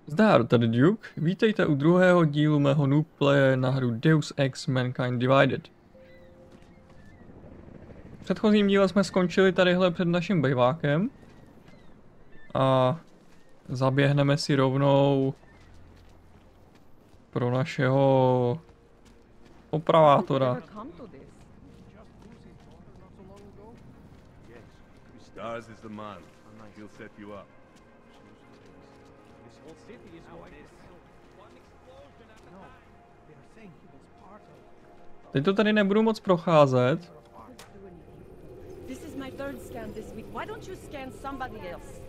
Zdar, tady Duke. Vítejte u druhého dílu mého Noobplaye na hru Deus Ex Mankind Divided. V předchozím díle jsme skončili tadyhle před naším bejvákem. A zaběhneme si rovnou pro našeho opravátora. Stars is the man. He'll set you up. Teď to tady nebudu moc procházet. This is my third scan this week. Why don't you scan somebody else?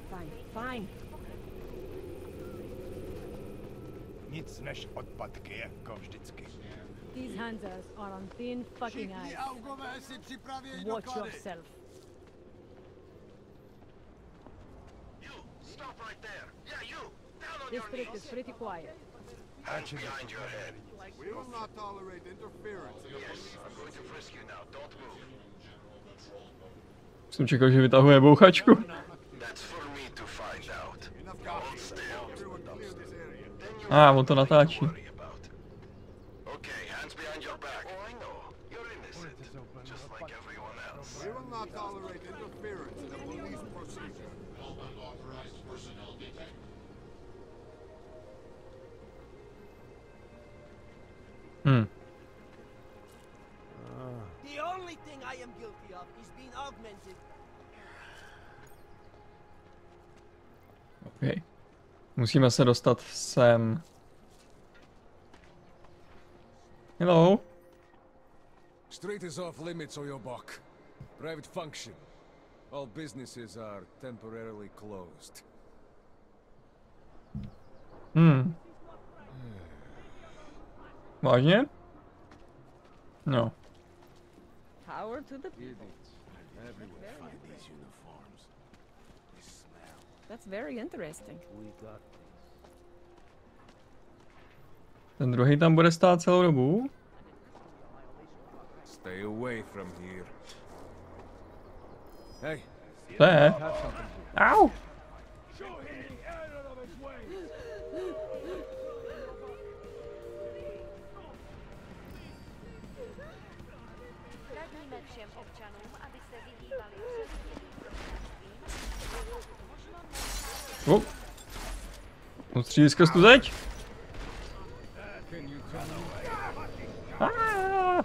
Fine, fine. Nic než odpadky, jako vždycky. These Hansas are on thin fucking Všichni ice. augové si připravějí Watch doklady. yourself. This street is pretty quiet. Hands behind your head. We will not tolerate interference in the police. I'm going to frisk you now. Don't move. Jsem čekal, že vytahuje bouchačku. That's for me to find out. Enough hold still. Everyone clear this area. A, on to natáčí. Okay, hands behind your back. Oh, I know. You're innocent, just like everyone else. We will not tolerate interference in a police procedure. The only thing I am guilty of is being augmented. Okay. Musíme se dostat sem. Hello. Street is off limits on your buck. Private function. All businesses are temporarily closed. Vážně? No. Power to the people. Everywhere find these uniforms. They smell. That's very interesting. Ten druhý tam bude stát celou dobu? Stay away from here. Hey, To je. Au! Radíme všem občanům, aby se vyhýbali Oh. On střílí skrz tu zeď? Ah.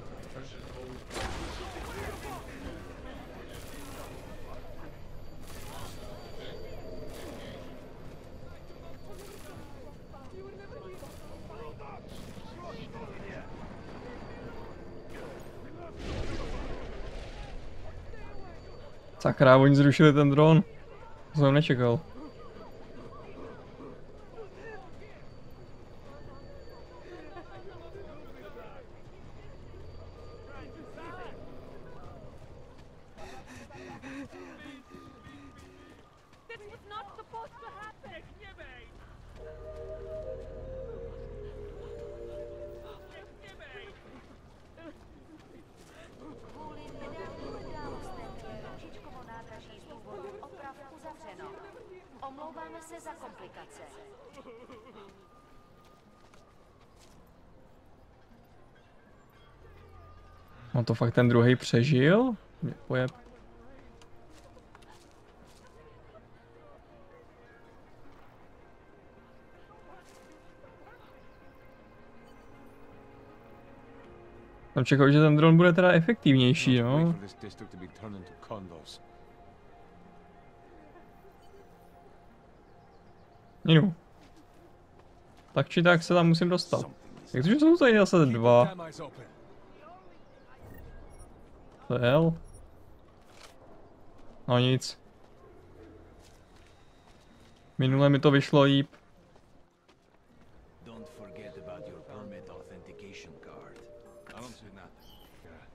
Sakra, oni zrušili ten dron. To jsem nečekal. Omlouváme se za komplikace. No to fakt ten druhý přežil? Pojeb. Jsem čekal, že ten dron bude teda efektivnější, no. Jinu. Tak či tak se tam musím dostat. Jak to, že jsou tady zase dva? To je hell? No nic. Minule mi to vyšlo líp.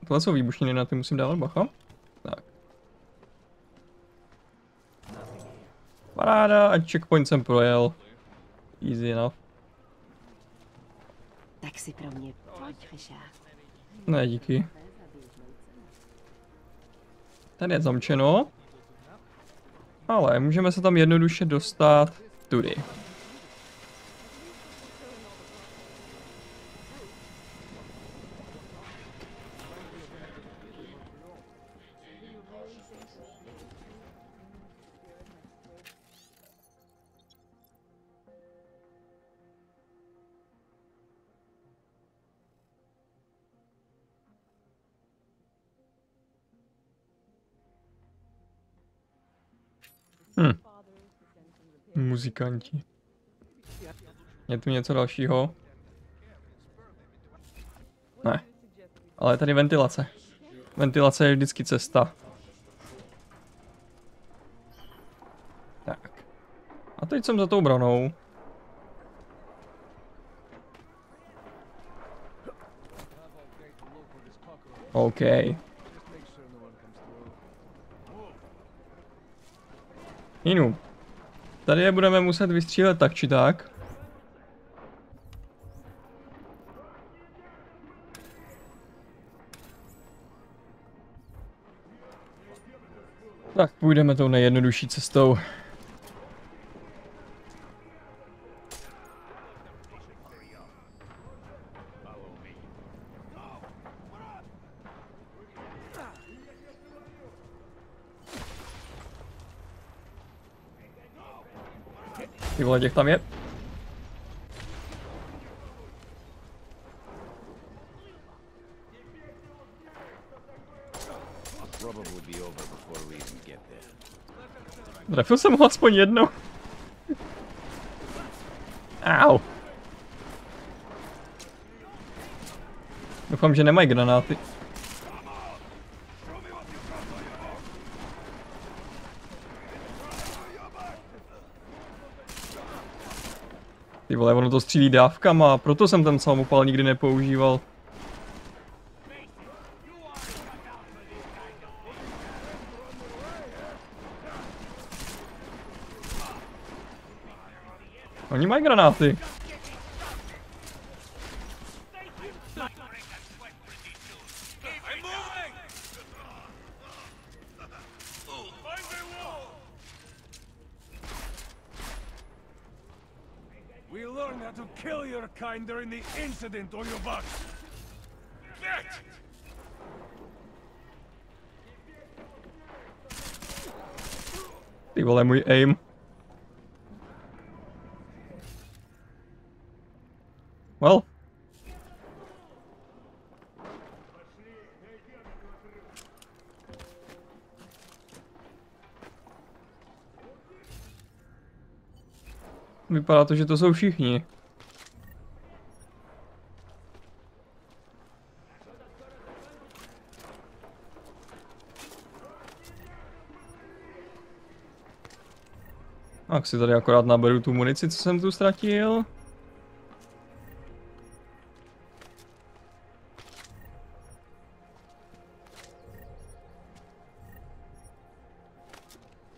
Tohle jsou výbušniny, na ty musím dávat bacha. Tak. Paráda, a checkpoint jsem projel. Easy enough. Tak si pro mě pojď, Richard. Ne, díky. Tady je zamčeno. Ale můžeme se tam jednoduše dostat tudy. Muzikanti. Je tu něco dalšího? Ne. Ale je tady ventilace. Ventilace je vždycky cesta. Tak. A teď jsem za tou branou. OK. Inu. Tady je budeme muset vystřílet tak či tak. Tak půjdeme tou nejjednodušší cestou. Ty vole, těch tam je. Trefil jsem ho aspoň jednou. Au. Doufám, že nemají granáty. Ty vole, ono to střílí dávkama, proto jsem ten samopal nikdy nepoužíval. Oni mají granáty. We learned how to kill your kind during the incident on your buck. Ty vole, můj aim. Well. Vypadá to, že to jsou všichni. Tak si tady akorát naberu tu munici, co jsem tu ztratil.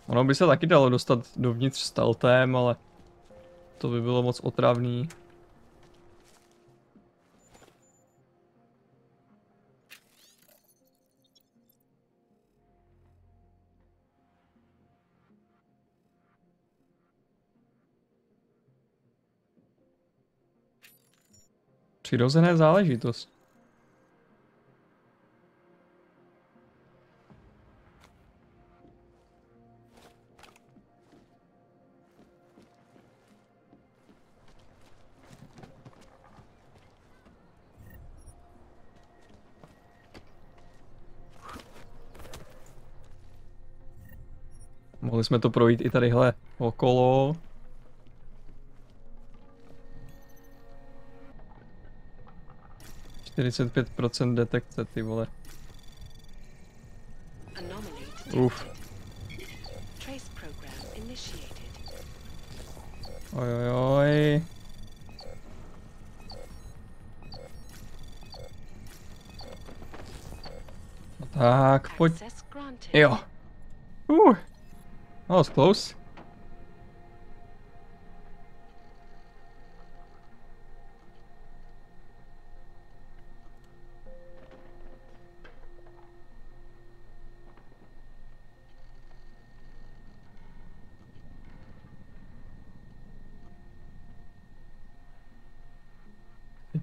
Ono by se taky dalo dostat dovnitř stealthem, ale to by bylo moc otravný. Přirozené záležitost. Mohli jsme to projít i tadyhle okolo. %45 detekce, ty vole. Uf. Ojojoj. No tak, pojď. Jo. That was close.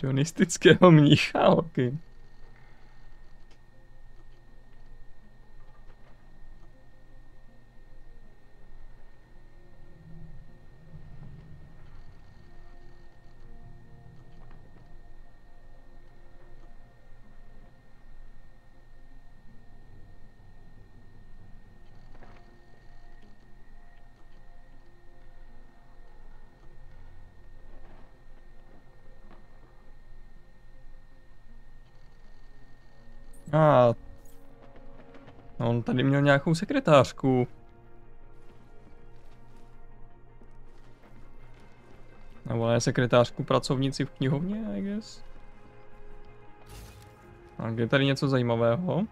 Hedonistického mnicha, ok. A on tady měl nějakou sekretářku. Nebo ne sekretářku, pracovnici v knihovně, I guess. A je tady něco zajímavého?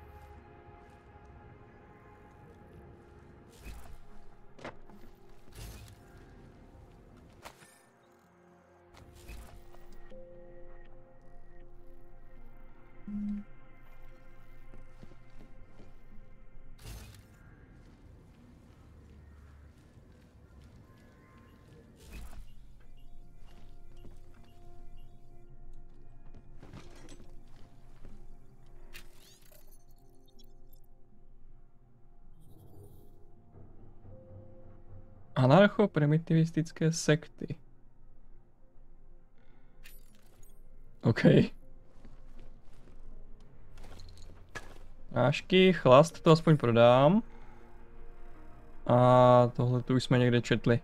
Anarcho-primitivistické sekty. OK. Prášky, chlast, to aspoň prodám. A tohle tu už jsme někde četli.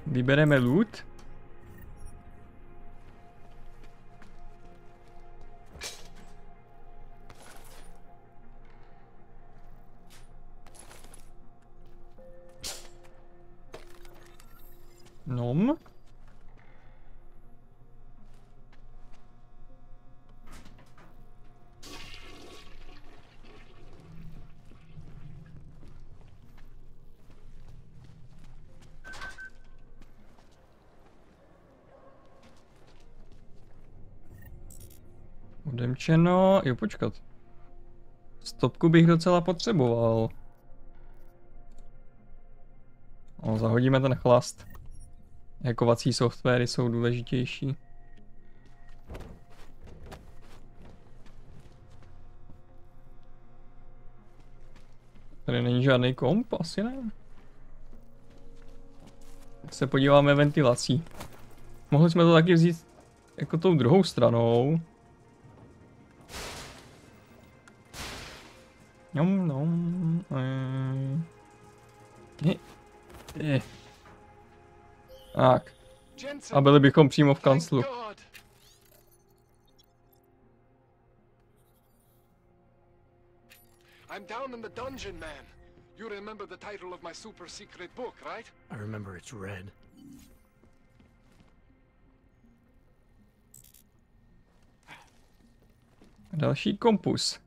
Vybereme loot. Nom. Odemčeno, jo počkat. Stopku bych docela potřeboval. No, zahodíme ten chlast. Hackovací softwary jsou důležitější. Tady není žádný komp, asi ne. Tak se podíváme ventilací. Mohli jsme to taky vzít jako tou druhou stranou. Tak. A byli bychom přímo v kanclu. I'm down in the dungeon, man. You remember the title of my super secret book, right? I remember it's red. Další kompus.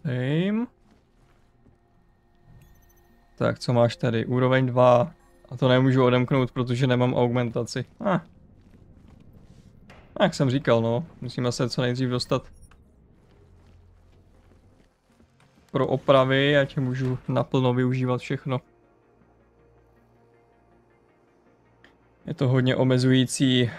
Same. Tak, co máš tady? Úroveň 2. A to nemůžu odemknout, protože nemám augmentaci. Jak jsem říkal, no. Musíme se co nejdřív dostat pro opravy, ať můžu naplno využívat všechno. Je to hodně omezující.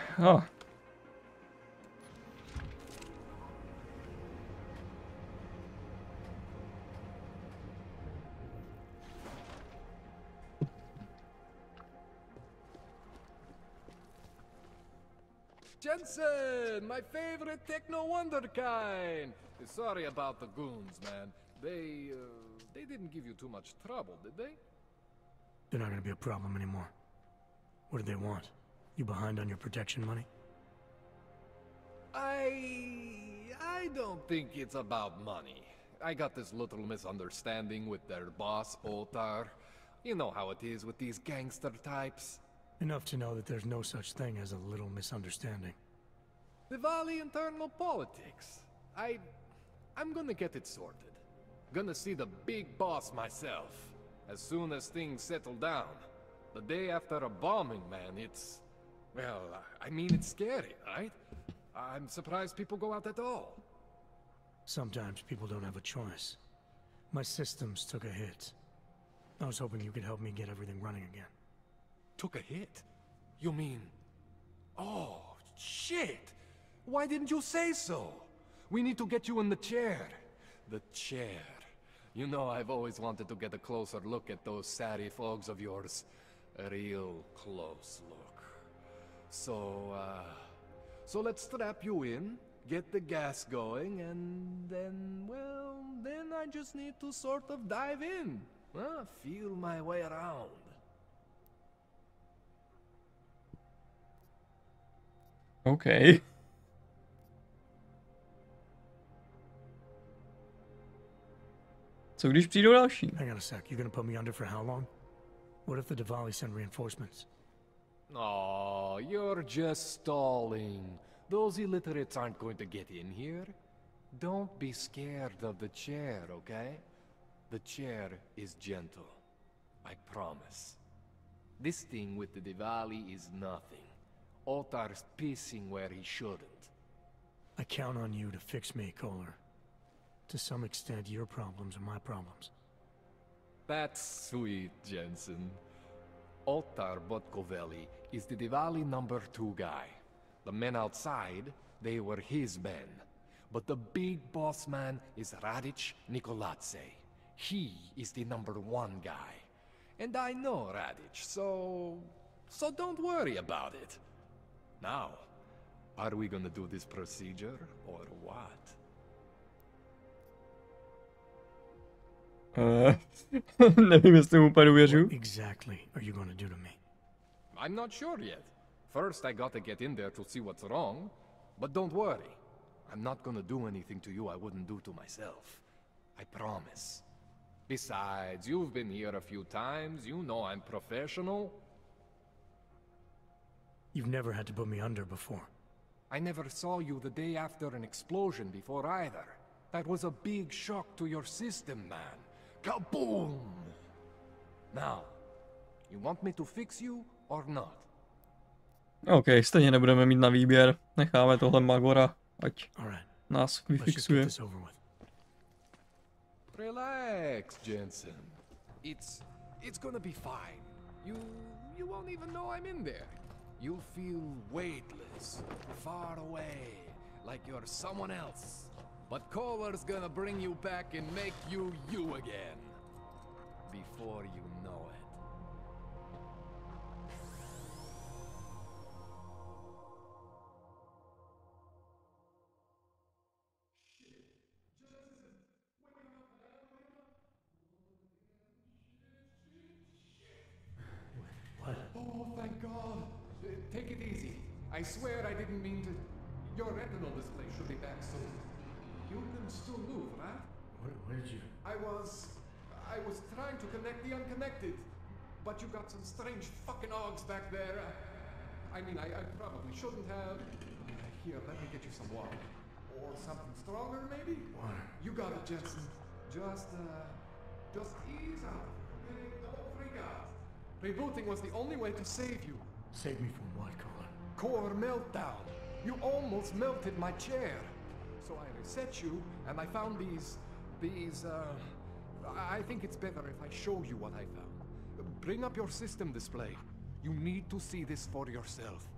Jensen, my favorite techno wonderkind. Sorry about the goons, man. They didn't give you too much trouble, did they? They're not gonna be a problem anymore. What do they want? You behind on your protection money? I don't think it's about money. I got this little misunderstanding with their boss, Otar. You know how it is with these gangster types. Enough to know that there's no such thing as a little misunderstanding. The Valley internal politics. I'm gonna get it sorted. Gonna see the big boss myself. As soon as things settle down. The day after a bombing, man, it's... Well, I mean, it's scary, right? I'm surprised people go out at all. Sometimes people don't have a choice. My systems took a hit. I was hoping you could help me get everything running again. Took a hit? You mean... Oh, shit! Why didn't you say so? We need to get you in the chair. The chair. You know, I've always wanted to get a closer look at those satty fogs of yours. A real close look. So let's strap you in, get the gas going, and then, well, then I just need to sort of dive in. Feel my way around. Okay. Co když přijdou další? Hang on a sec, you're gonna put me under for how long? What if the Diwali send reinforcements? Oh, you're just stalling. Those illiterates aren't going to get in here. Don't be scared of the chair, okay? The chair is gentle. I promise. This thing with the Diwali is nothing. Otar's pissing where he shouldn't. I count on you to fix me, Kohler. To some extent, your problems are my problems. That's sweet, Jensen. Otar Botkovelli is the Diwali #2 guy. The men outside, they were his men. But the big boss man is Radic Nikoladze. He is the #1 guy. And I know Radic, so don't worry about it. Now, are we gonna do this procedure, or what? Nevím, jestli mu úplně důvěřuju. What exactly are you gonna do to me? I'm not sure yet. First, I gotta get in there to see what's wrong. But don't worry. I'm not gonna do anything to you I wouldn't do to myself. I promise. Besides, you've been here a few times. You know I'm professional. You've never had to put me under before. I never saw you the day after an explosion before either. That was a big shock to your system, man. Kaboom! Now, you want me to fix you or not? OK, stejně nebudeme mít na výběr. Necháme tohle Magora, ať nás vyfixuje. Relax, Jensen. It's gonna be fine. You won't even know I'm in there. You'll feel weightless, far away, like you're someone else. But Kohler's gonna bring you back and make you you again. Before you know it. What? Oh, thank God. Take it easy. I swear I didn't mean to... Your retinal display should be back soon. You can still move, right? Where did you... I was trying to connect the unconnected. But you got some strange fucking ogs back there. I mean, I probably shouldn't have... Here, let me get you some water. Or something stronger, maybe? Water. You got it, Jensen. Just ease out. Okay? Don't freak out. Rebooting was the only way to save you. Save me from what, Kohler? Core meltdown. You almost melted my chair. So I reset you, and I found these, I think it's better if I show you what I found. Bring up your system display. You need to see this for yourself.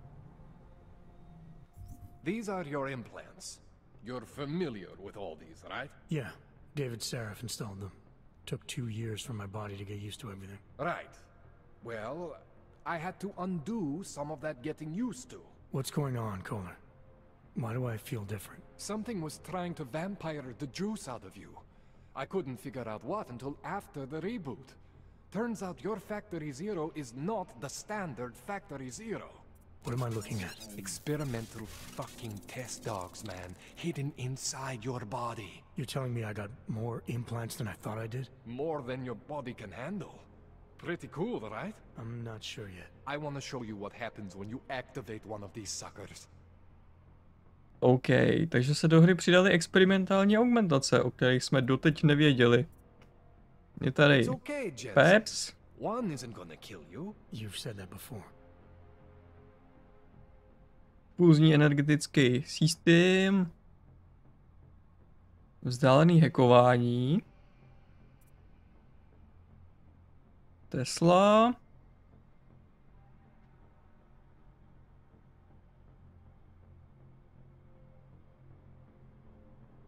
These are your implants. You're familiar with all these, right? Yeah, David Seraph installed them. Took 2 years for my body to get used to everything. Right. Well, I had to undo some of that getting used to. What's going on, Kohler? Why do I feel different? Something was trying to vampire the juice out of you. I couldn't figure out what until after the reboot. Turns out your Factory Zero is not the standard Factory Zero. What am I looking at? Experimental fucking test dogs, man. Hidden inside your body. You're telling me I got more implants than I thought I did? More than your body can handle. Pretty cool, right? I'm not sure yet. I want to show you what happens when you activate one of these suckers. OK, takže se do hry přidaly experimentální augmentace, o kterých jsme doteď nevěděli. Je tady Peps. Fúzní energetický systém. Vzdálený hackování. Tesla.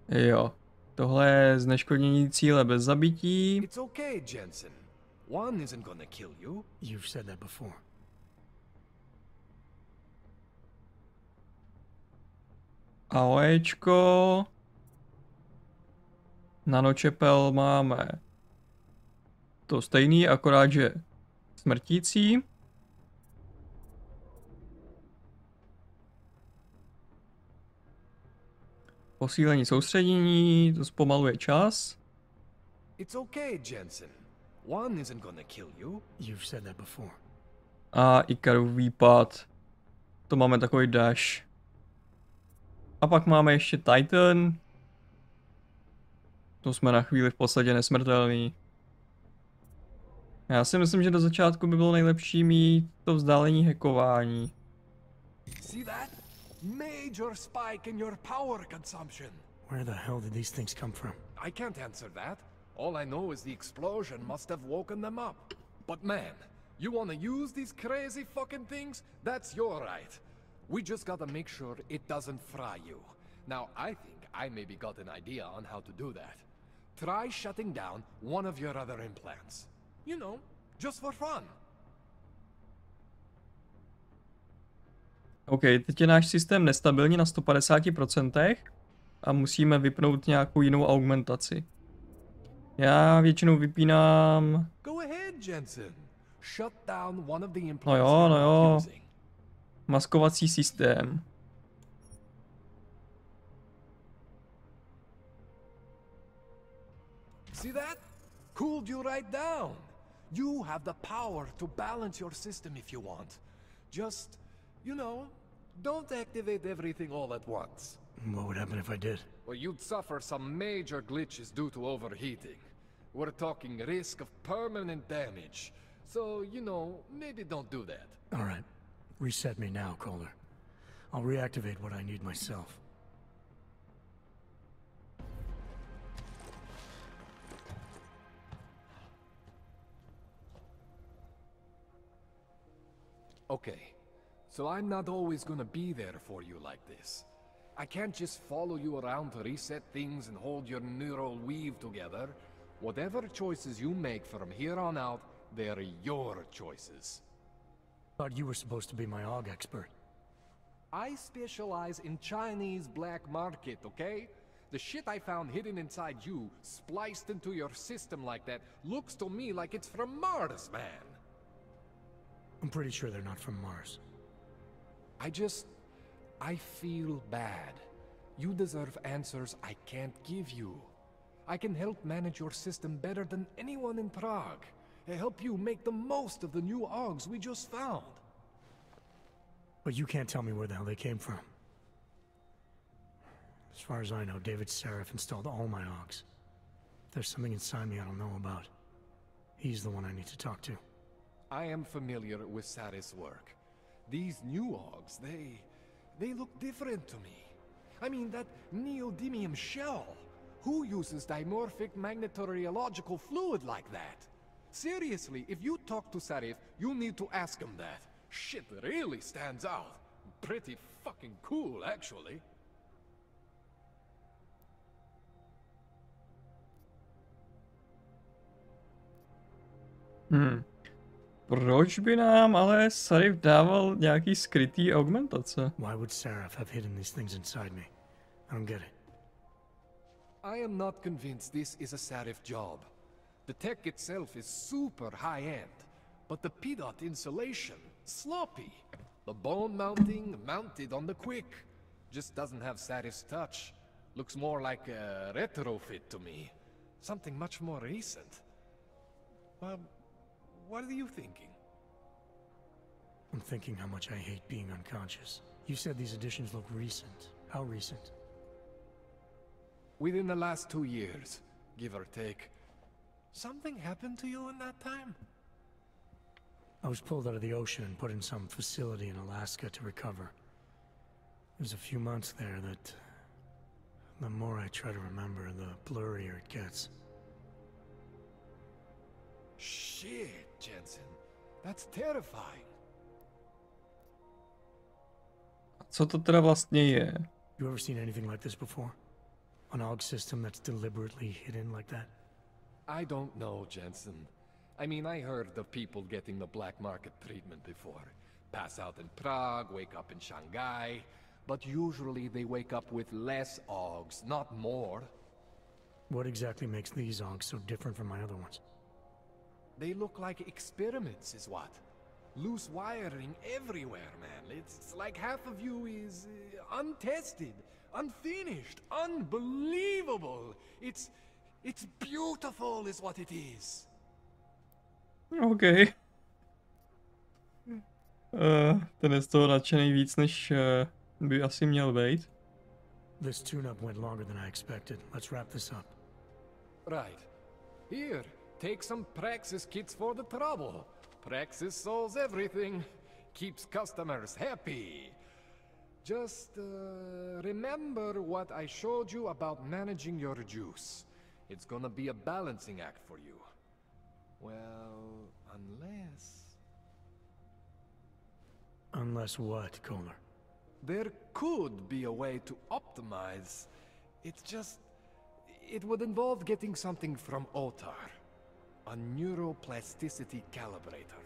Jo. Tohle je zneškodnění cíle bez zabití. It's okay, Jensen. One isn't gonna kill you. You've said that before. AOEčko. Nanočepel máme to stejný, akorát že smrtící. Posílení soustředění, to zpomaluje čas. It's okay, Jensen. One isn't gonna kill you. You've said that before. A Ikarův výpad. To máme takový dash. A pak máme ještě Titan. To jsme na chvíli v podstatě nesmrtelný. Já si myslím, že do začátku by bylo nejlepší mít to vzdálení hackování. See that? Major spike in your power consumption. Where the hell did these things come from? I can't answer that. All I know is the explosion must have woken them up. But man, you wanna use these crazy fucking things? That's your right. We just gotta make sure it doesn't fry you. Now, I think I maybe got an idea on how to do that. Try shutting down one of your other implants. You know, just for fun. OK, teď je náš systém nestabilní na 150% a musíme vypnout nějakou jinou augmentaci. Já většinou vypínám... Go ahead, Jensen. Shut down one of the implants No jo. Maskovací systém. See that? Cooled you right down. You have the power to balance your system if you want. Just, you know, don't activate everything all at once. What would happen if I did? Well, you'd suffer some major glitches due to overheating. We're talking risk of permanent damage. So, you know, maybe don't do that. All right. Reset me now, Calder. I'll reactivate what I need myself. Okay, so I'm not always gonna be there for you like this. I can't just follow you around to reset things and hold your neural weave together. Whatever choices you make from here on out, they're your choices. Thought you were supposed to be my AUG expert. I specialize in Chinese black market, okay? The shit I found hidden inside you, spliced into your system like that, looks to me like it's from Mars, man. I'm pretty sure they're not from Mars. I feel bad. You deserve answers I can't give you. I can help manage your system better than anyone in Prague. Help you make the most of the new AUGs we just found. But you can't tell me where the hell they came from. As far as I know, David Seraph installed all my AUGs. If there's something inside me I don't know about, he's the one I need to talk to. I am familiar with Sarah's work. These new AUGs, they look different to me. I mean, that neodymium shell. Who uses dimorphic magnetorheological fluid like that? Seriously, if you talk to Sarif, you need to ask him that. Shit really stands out. Pretty fucking cool, actually. Proč by nám ale Sarif dával nějaký skrytý augmentace? Why would Seraph have hidden these things inside me? I don't get it. I am not convinced this is a Sarif job. The tech itself is super high-end, but the PDOT insulation, sloppy. The bone mounting, mounted on the quick. Just doesn't have Sarif's touch. Looks more like a retrofit to me. Something much more recent. What are you thinking? I'm thinking how much I hate being unconscious. You said these additions look recent. How recent? Within the last 2 years, give or take. Something happened to you in that time? I was pulled out of the ocean and put in some facility in Alaska to recover. It was a few months there that The more I try to remember, the blurrier it gets. Shit, Jensen. That's terrifying. Co to teda vlastně je? You ever seen anything like this before? An AUG system that's deliberately hidden like that? I don't know, Jensen. I mean, I heard of people getting the black market treatment before. Pass out in Prague, wake up in Shanghai. But usually they wake up with less AUGs, not more. What exactly makes these AUGs so different from my other ones? They look like experiments, is what? Loose wiring everywhere, man. It's like half of you is untested, unfinished, unbelievable. It's beautiful, is what it is. OK. Ten je z toho nadšený víc, než by asi měl být. This tune-up went longer than I expected. Let's wrap this up. Right. Here, take some Praxis kits for the trouble. Praxis solves everything. Keeps customers happy. Just remember what I showed you about managing your juice. It's gonna be a balancing act for you. Well, unless... Unless what, Kohler? There could be a way to optimize. It's just... It would involve getting something from Otar. A neuroplasticity calibrator.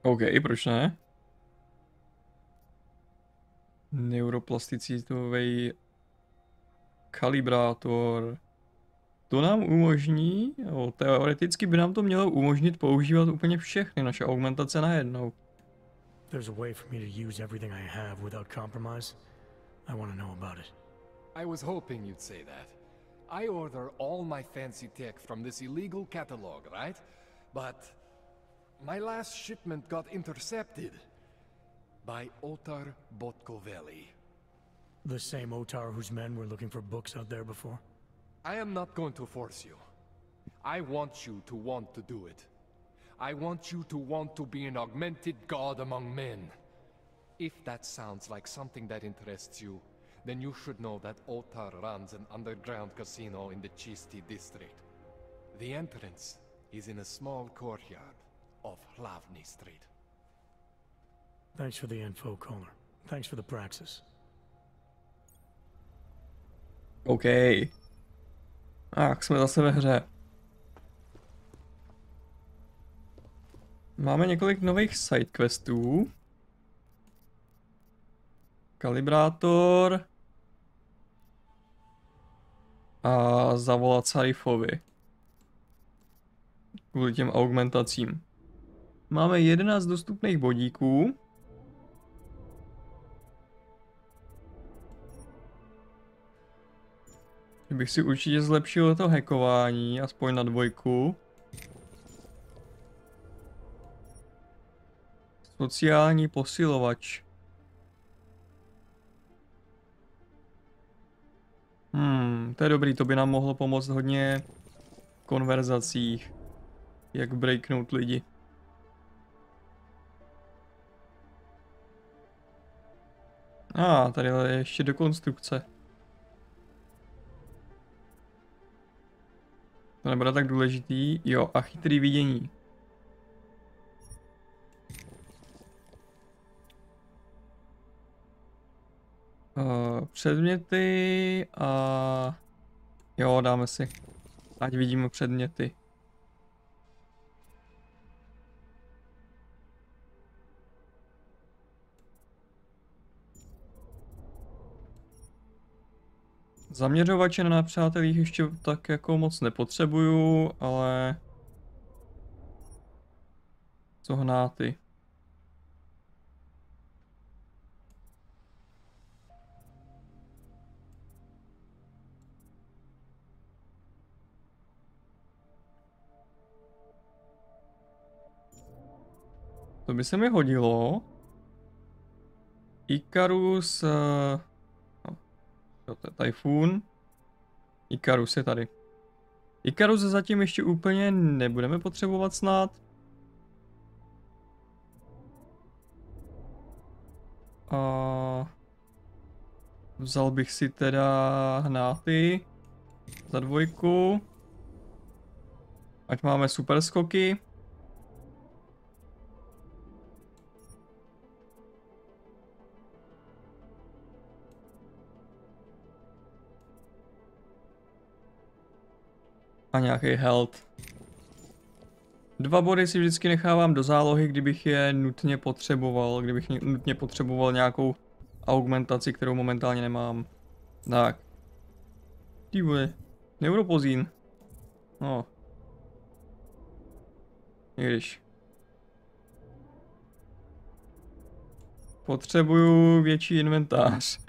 OK, proč ne? Neuroplasticitový kalibrátor. To nám umožní, nebo teoreticky by nám to mělo umožnit používat úplně všechny naše augmentace najednou. There's a way for me to use everything I have without compromise. I want to know about it. I was hoping you'd say that. I order all my fancy tech from this illegal catalog, right? But my last shipment got intercepted by Otar Botkoveli. The same Otar whose men were looking for books out there before? I am not going to force you. I want you to want to do it. I want you to want to be an augmented god among men. If that sounds like something that interests you, then you should know that Otar runs an underground casino in the Chisti district. The entrance is in a small courtyard off Hlavní Street. Thanks for the info, Kohler. Thanks for the praxis. OK. Tak, jsme zase ve hře. Máme několik nových sidequestů. Kalibrátor. A zavolat Sarifovi. Kvůli těm augmentacím. Máme 11 dostupných bodíků. Bych si určitě zlepšil to hackování, aspoň na 2. Sociální posilovač. To je dobrý, to by nám mohlo pomoct hodně v konverzacích. Jak breaknout lidi. Tady je ještě dekonstrukce. To nebude tak důležitý. Jo, a chytrý vidění. Předměty a... Jo, dáme si. Ať vidíme předměty. Zaměřovače na nepřátelích ještě tak jako moc nepotřebuju, ale... Co hnáty? To by se mi hodilo. Ikarus... To je Typhoon. Ikarus je tady. Ikarus zatím ještě úplně nebudeme potřebovat snad. Vzal bych si teda hnáty za 2. Ať máme super skoky. A nějaký health. 2 body si vždycky nechávám do zálohy, kdybych je nutně potřeboval. Kdybych nutně potřeboval nějakou augmentaci, kterou momentálně nemám. Tak. Ty vole. Neuropozín. No. I když. Potřebuju větší inventář.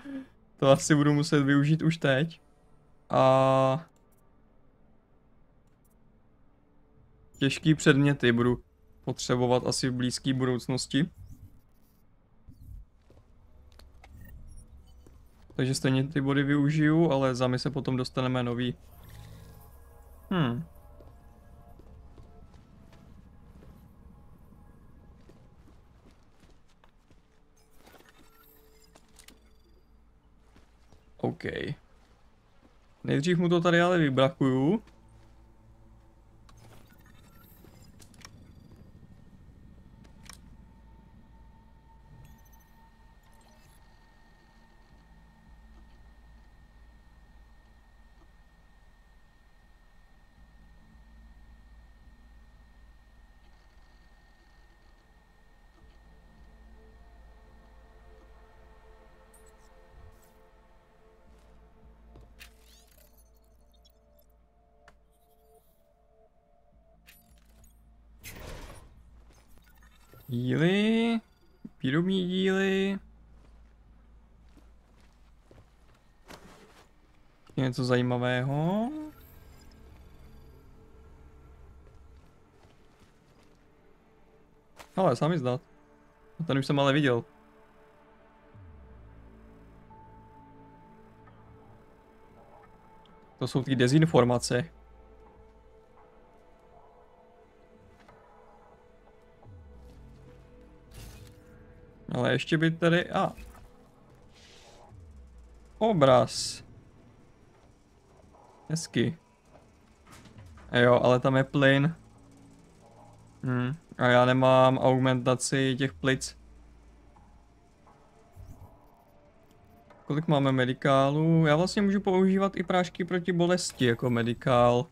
To asi budu muset využít už teď. A... těžký předměty budu potřebovat asi v blízké budoucnosti. Takže stejně ty body využiju, ale za my se potom dostaneme nový. OK. Nejdřív mu to tady ale vybrakuju. Díly, výrobní díly. Něco zajímavého. Ale sami zdát. Ten už jsem ale viděl. To jsou ty dezinformace. Ale ještě by tady... Obraz. Hezky. Jo, ale tam je plyn. A já nemám augmentaci těch plic. Kolik máme medikálů? Já vlastně můžu používat i prášky proti bolesti jako medikál.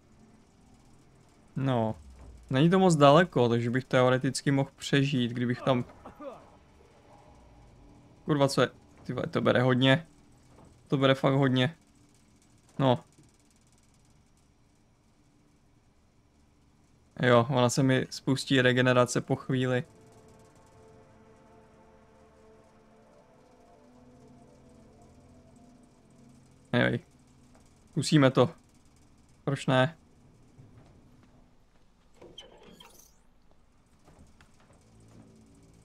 No. Není to moc daleko, takže bych teoreticky mohl přežít, kdybych tam... Kurva, co je? Tyhle, to bere hodně. To bere fakt hodně. No. Jo, ona se mi spustí regenerace po chvíli. Joj. Zkusíme to. Proč ne?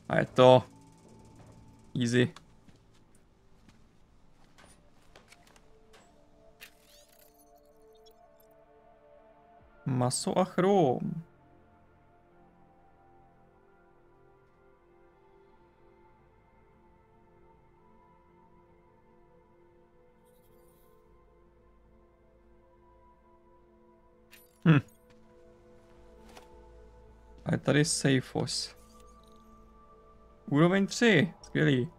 A je to... easy. Maso a chrom. A je tady Safos. Úroveň 3. Skvělý.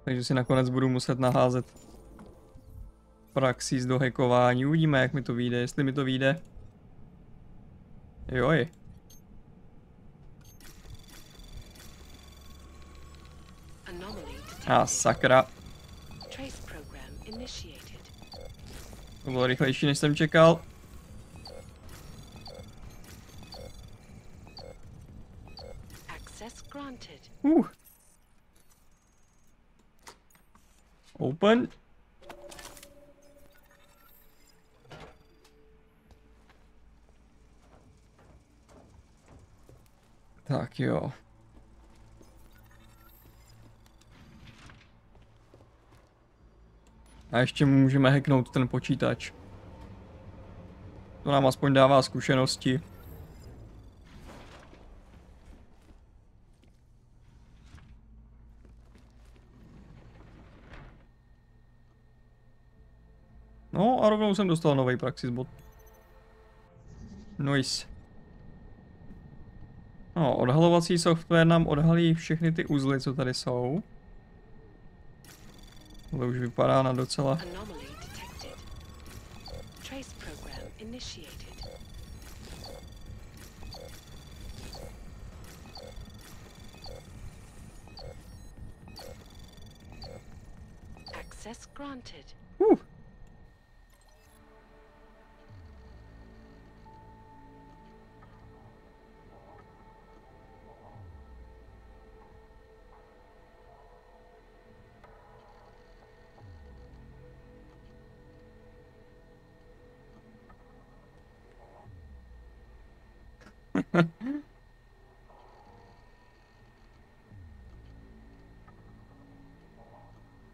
Takže si nakonec budu muset naházet praxis do hackování. Uvidíme, jak mi to vyjde, jestli mi to vyjde. Joj. Sakra. To bylo rychlejší, než jsem čekal. Open. Tak jo. A ještě můžeme hacknout ten počítač. To nám aspoň dává zkušenosti. No a rovnou jsem dostal nový praxis bod. Nice. No, odhalovací software nám odhalí všechny ty uzly, co tady jsou. To už vypadá na docela... Access granted.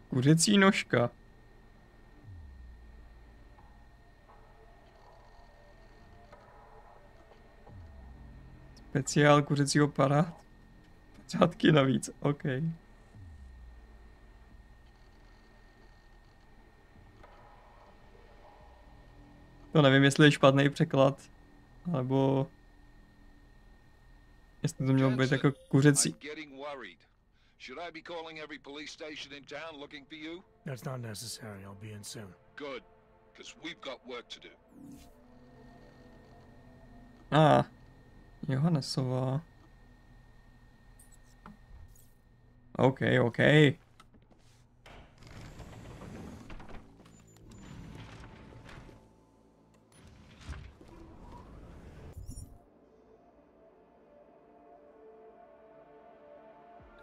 Kuřecí nožka. Speciál kuřecího para. Řádky navíc, OK. To nevím, jestli je špatný překlad, alebo... Jestli to mělo být jako kuřecí... Should I be calling every police station in town looking for you? That's not necessary. I'll be in soon. Good, because we've got work to do. Johannesová. OK.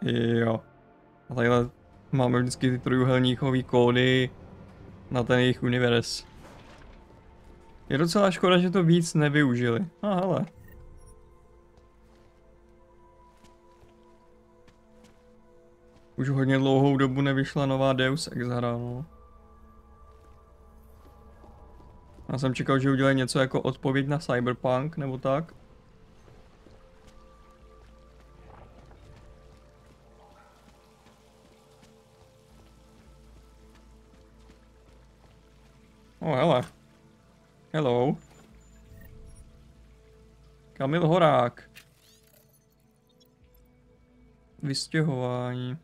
Jo. A takhle máme vždycky ty trojuhelníkové kódy na ten jejich univerz. Je docela škoda, že to víc nevyužili. Hele. Už hodně dlouhou dobu nevyšla nová Deus Ex hra, no. Já jsem čekal, že udělají něco jako odpověď na Cyberpunk, nebo tak. Hele. Hello. Kamil Horák. Vystěhování.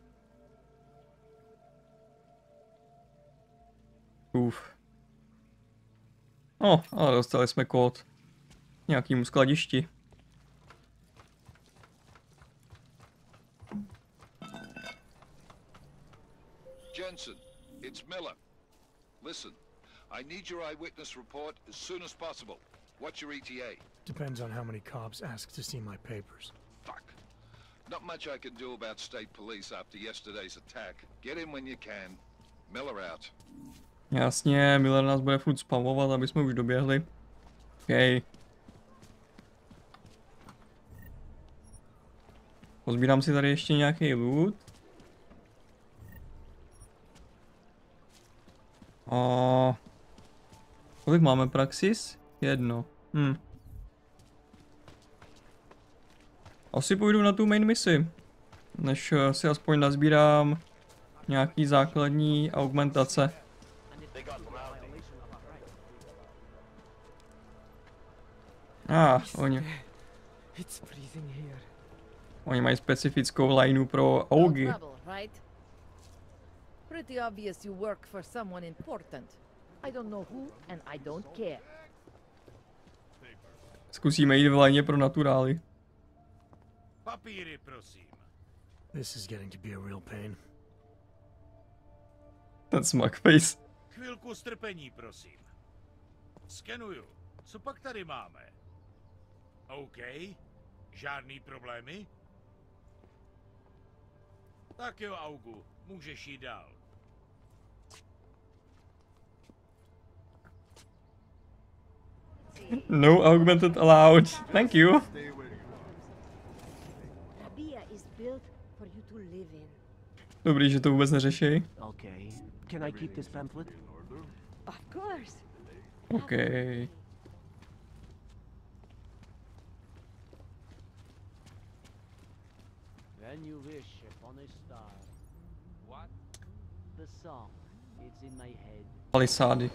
No, ale dostali jsme kód. Nějakýmu skladišti. Jensen, it's Miller. Listen, I need your eyewitness report as soon as possible. What's your ETA? Depends on how many cops ask to see my papers. Fuck. Not much I can do about state police after yesterday's attack. Get in when you can. Miller out. Jasně, Miller nás bude furt spamovat, aby jsme už doběhli. OK. Pozbírám si tady ještě nějaký loot. A kolik máme praxis? 1. Asi půjdu na tu main misi, než si aspoň nazbírám nějaký základní augmentace. Oni mají specifickou lineu pro augy. Pretty obvious you work for someone important. I don't know who and I don't care. Zkusíme jít v lajně pro naturály. Papíry, prosím. This is getting to be a real pain. Ten smugface. Chvilku strpení, prosím. Skenuju. Co pak tady máme? OK. Žádný problémy? Tak jo, Augu. Můžeš jít dál. No augmented allowed. Thank you. Dobrý, že to vůbec neřeší. Okay. Can I keep this pamphlet? Of course. OK. When you wish upon a star. What? The song. It's in my head. Palisády.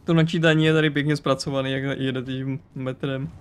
To načítání je tady pěkně zpracovaný, jak jede tím metrem.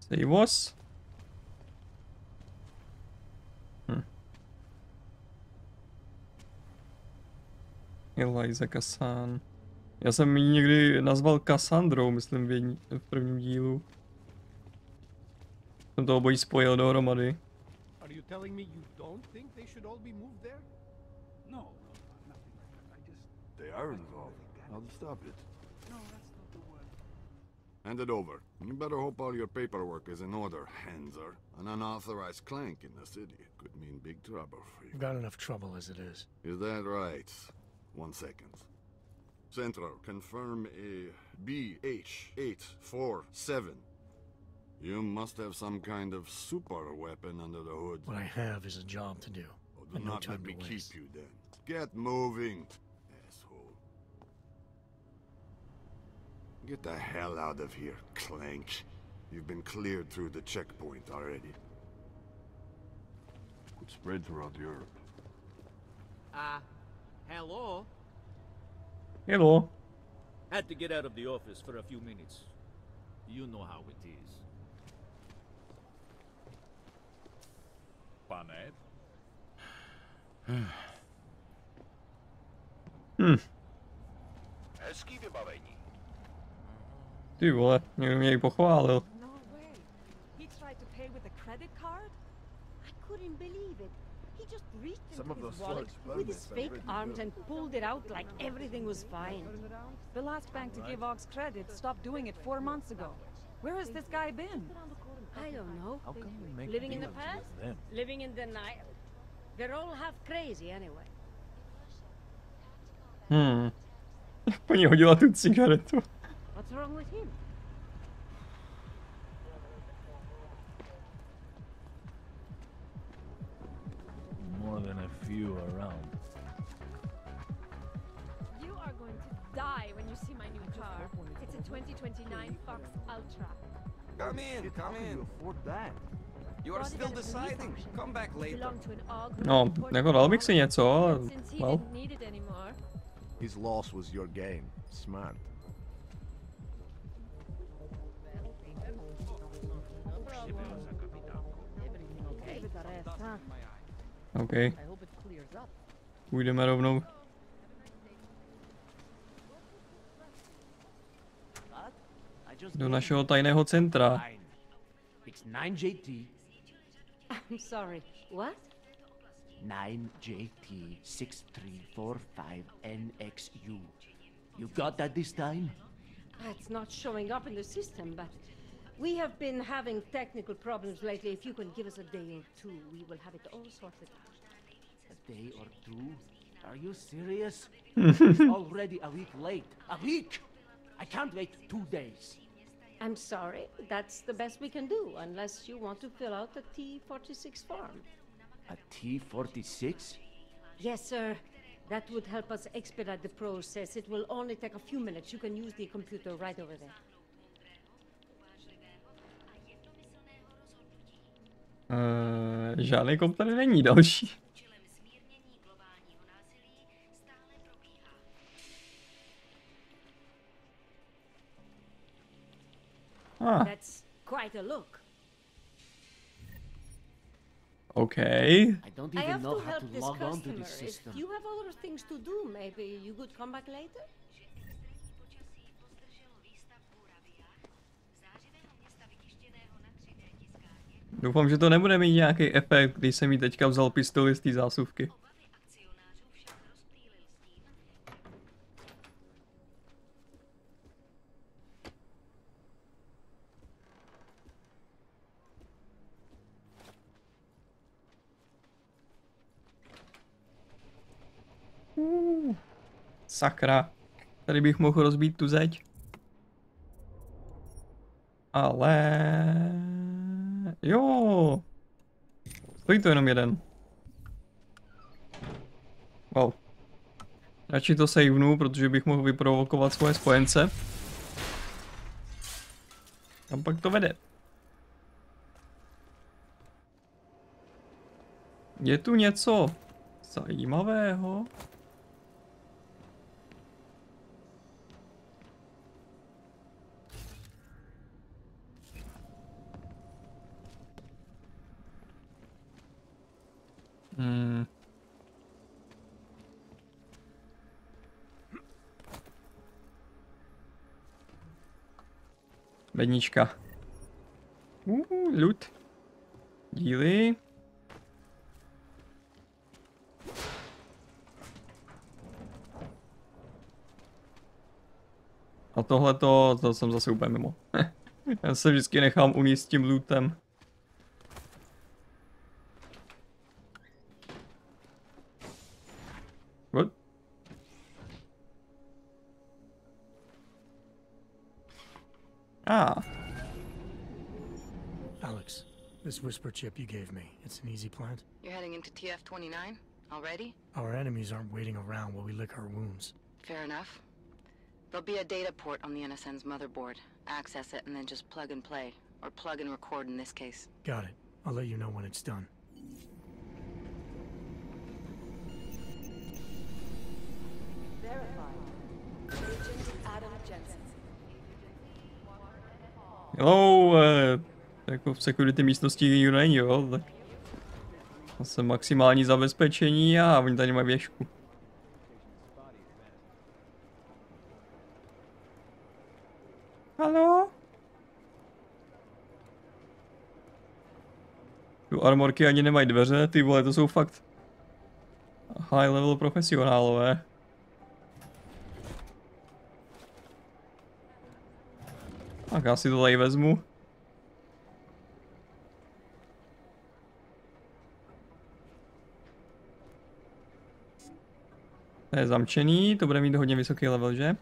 Save was. Eliza Kassan. Já jsem ji někdy nazval Cassandrou, myslím v prvním dílu. Jsem to obojí spojil dohromady. Are you telling me you don't think they should all be moved there? No, nothing like that. I just... They are involved. I'll stop it. No, that's not the word. Hand it over. You better hope all your paperwork is in order, Hanser. An unauthorized clank in the city could mean big trouble for you. We've got enough trouble as it is. Is that right? 1 second. Central, confirm a BH847. You must have some kind of super weapon under the hood. What I have is a job to do. Oh, do And no not time let me to keep waste. you then. Get moving, asshole. Get the hell out of here, Clank. You've been cleared through the checkpoint already. Could spread throughout Europe. Hello? Hello. Had to get out of the office for a few minutes. You know how it is. Pane? Hezký vybavení. Ty vole, někdo mě ji pochválil. No way. He tried to pay with a credit card? I couldn't believe it. He just reached into his wallet with his fake arms and pulled it out like everything was fine. The last bank to give Ox credit stopped doing it 4 months ago. Where has this guy been? I don't know. How can we make Living in the deals past? with them? Living in denial. They're all half crazy anyway. Paní hodila tu cigaretu. What's wrong with him? More than a few around. You are going to die when you see my new car. It's a 2029 Fox Ultra. Come in, come in. Afford that? You are still deciding. Come back later. Belonged to an Og who No, reported jako dal bych si něco, ale since he well. didn't need it anymore. His loss was your gain. Smart. OK. Půjdeme rovnou. Do našeho tajného centra. It's 9JT. I'm sorry. What? 9JT6345NXU. You got that this time? It's not showing up in the system, but we have been having technical problems lately. If you can give us a day or two, we will have it all sorted out. A day or two? Are you serious? It's already a week late. A week! I can't wait 2 days. I'm sorry. That's the best we can do, unless you want to fill out the T46 form. A T46? Yes, sir. That would help us expedite the process. It will only take a few minutes. You can use the computer right over there. Žádný komp tady není další. That's quite a look. Okay. I don't I even have know to how help to this log on to customer. this system. If you have other things to do, maybe you could come back later? Doufám, že to nebude mít nějaký efekt, když jsem jí teďka vzal pistoli z té zásuvky. Sakra. Tady bych mohl rozbít tu zeď. Ale... Jo. Stojí to jenom jeden. Wow. Radši to savenu, protože bych mohl vyprovokovat svoje spojence. Kam pak to vede? Je tu něco zajímavého? Bednička. Loot. Díly. A tohleto, to jsem zase úplně mimo. Já se vždycky nechám uníst s tím lootem. What? Ah. Alex, this whisper chip you gave me, it's an easy plant? You're heading into TF-29 already? Our enemies aren't waiting around while we lick our wounds. Fair enough. There'll be a data port on the NSN's motherboard. Access it and then just plug and play. Or plug and record in this case. Got it. I'll let you know when it's done. Hello, jako v security místnosti nikdo není, jo, tak zase maximální zabezpečení a oni tady mají věžku. Haló? Tu armorky ani nemají dveře, ty vole, to jsou fakt high level profesionálové. Tak já si to tady vezmu. To je zamčený, to bude mít hodně vysoký level, že?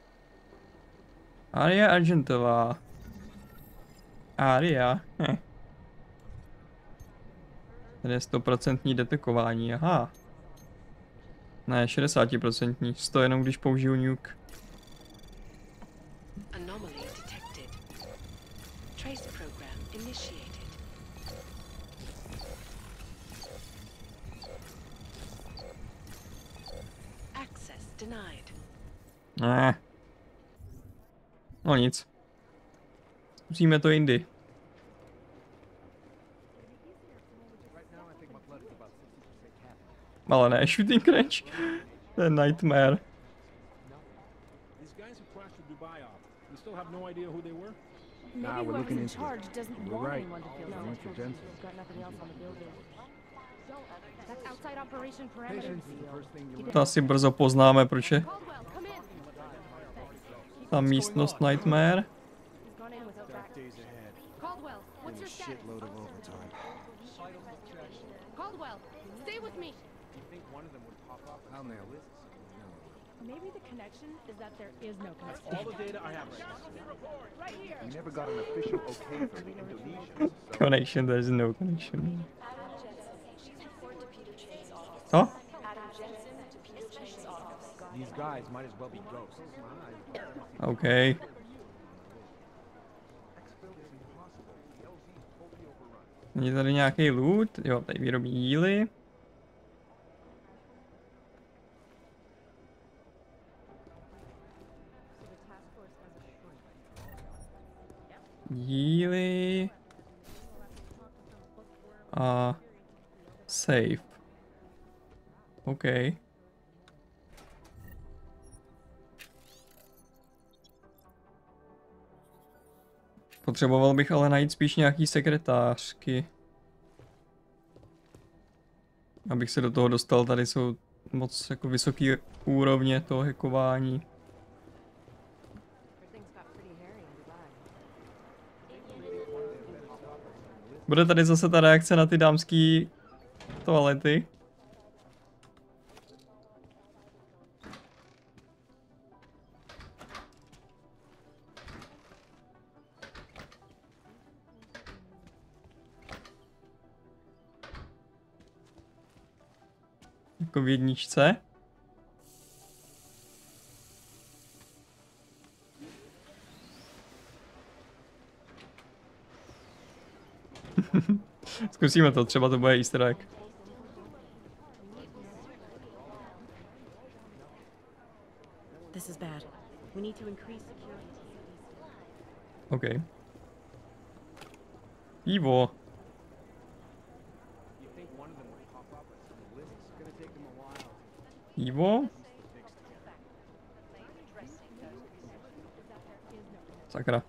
Aria Argentová. Aria. Tady je 100% detekování, aha. Ne, 60%, 100 jenom když použiju nuke. Ne. No nic. Zkusíme to jindy. Ale ne, shooting range. To je nightmare. Nah, we're looking into it. You're right. Mr. Jensen. To asi brzo poznáme, proč je ta místnost nightmare. Maybe the connection is that there is no connection. All the data I have Right here. We never got an official okay from the Indonesians. Connection, there is no connection. Co? These guys might as well be ghosts. OK. Není tady nějaký loot? Jo, tady výrobní díly. Díly. A save. OK. Potřeboval bych ale najít spíš nějaký sekretářky. Abych se do toho dostal, tady jsou moc jako vysoký úrovně toho hackování. Bude tady zase ta reakce na ty dámský toalety. Jako v jedničce. Zkusíme to, třeba to bude easter egg. This is bad. We need to increase security. OK. Pivo. Pivo? Sakra.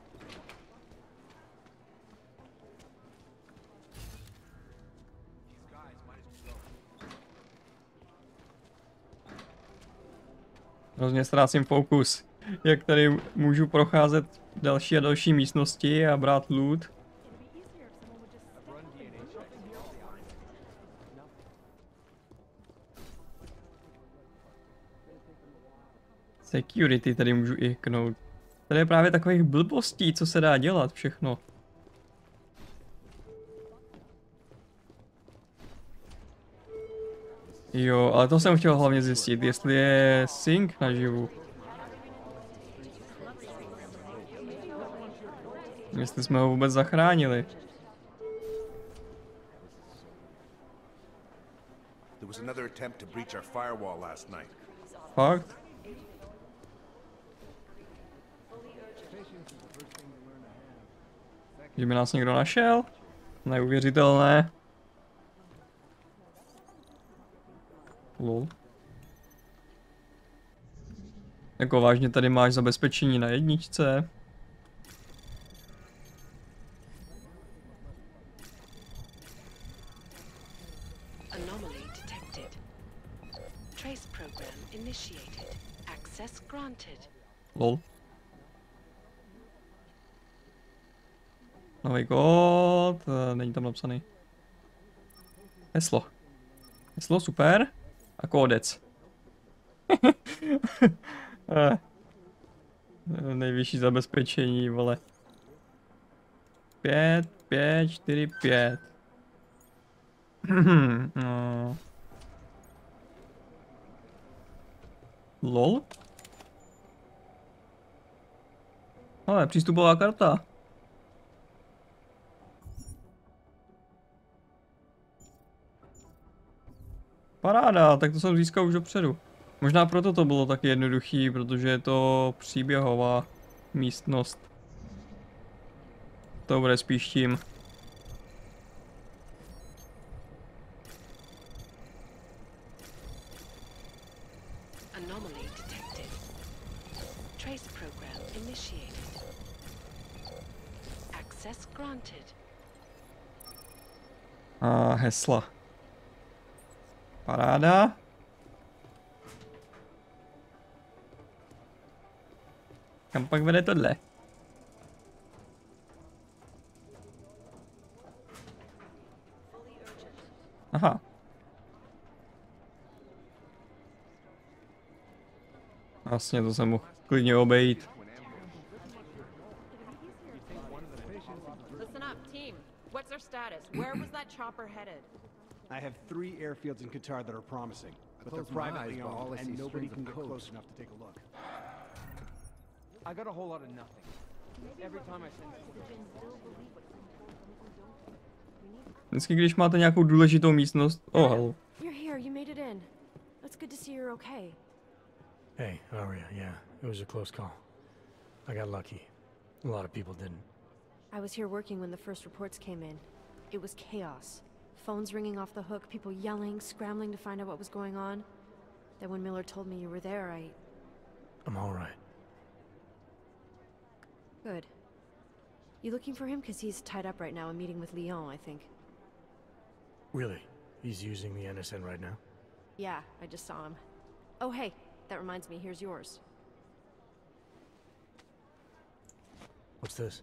Hrozně ztrácím fokus, jak tady můžu procházet další a další místnosti a brát loot. Security tady můžu i hknout. Tady je právě takových blbostí, co se dá dělat všechno. Jo, ale to jsem chtěl hlavně zjistit, jestli je sync naživu. Jestli jsme ho vůbec zachránili. There was another attempt to breach our firewall last night. Fakt? Že by nás někdo našel? Neuvěřitelné. Lol. Jako vážně tady máš zabezpečení na jedničce? Anomaly detected. Trace program initiated. Access granted. Lol. Nový kód, není tam napsaný. Heslo. Heslo, super. A kódec. Nejvyšší zabezpečení, vole. 5, 5, 4, 5. No. Lol? Ale přístupová karta. Paráda, tak to jsem získal už dopředu. Možná proto to bylo tak jednoduchý, protože je to příběhová místnost. To bude spíš tím. Anomaly detected. Trace program initiated. Access granted. A hesla. Paráda. Kam pak vede tohle? Aha. Vlastně to jsem mohl klidně obejít. Listen up, team. What's our status? Where was that chopper headed? I have 3 airfields in Qatar that are promising, but they're privately owned, and nobody can get close enough to take a look. I got a whole lot of nothing. Every time I send Vždycky, když máte nějakou důležitou místnost... Oh, hello. You're here, you made it in. It's good to see you're okay. Hey, Aria, yeah, it was a close call. I got lucky. A lot of people didn't. I was here working when the first reports came in. It was chaos. Phones ringing off the hook, people yelling, scrambling to find out what was going on. Then when Miller told me you were there, I'm all right. Good. You looking for him? Because he's tied up right now and meeting with Lyon, I think. Really? He's using the NSN right now? Yeah, I just saw him. Oh, hey, that reminds me, here's yours. What's this?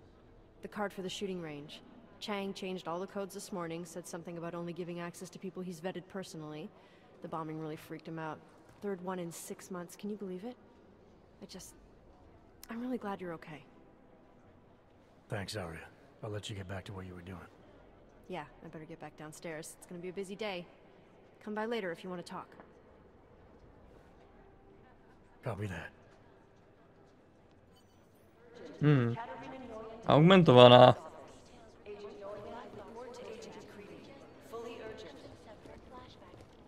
The card for the shooting range. Chang changed all the codes this morning, said something about only giving access to people he's vetted personally. The bombing really freaked him out. Third one in 6 months, can you believe it? I'm really glad you're okay. Thanks, Aria. I'll let you get back to what you were doing. Yeah, I better get back downstairs. It's gonna be a busy day. Come by later if you want to talk. Copy that. Augmentovaná.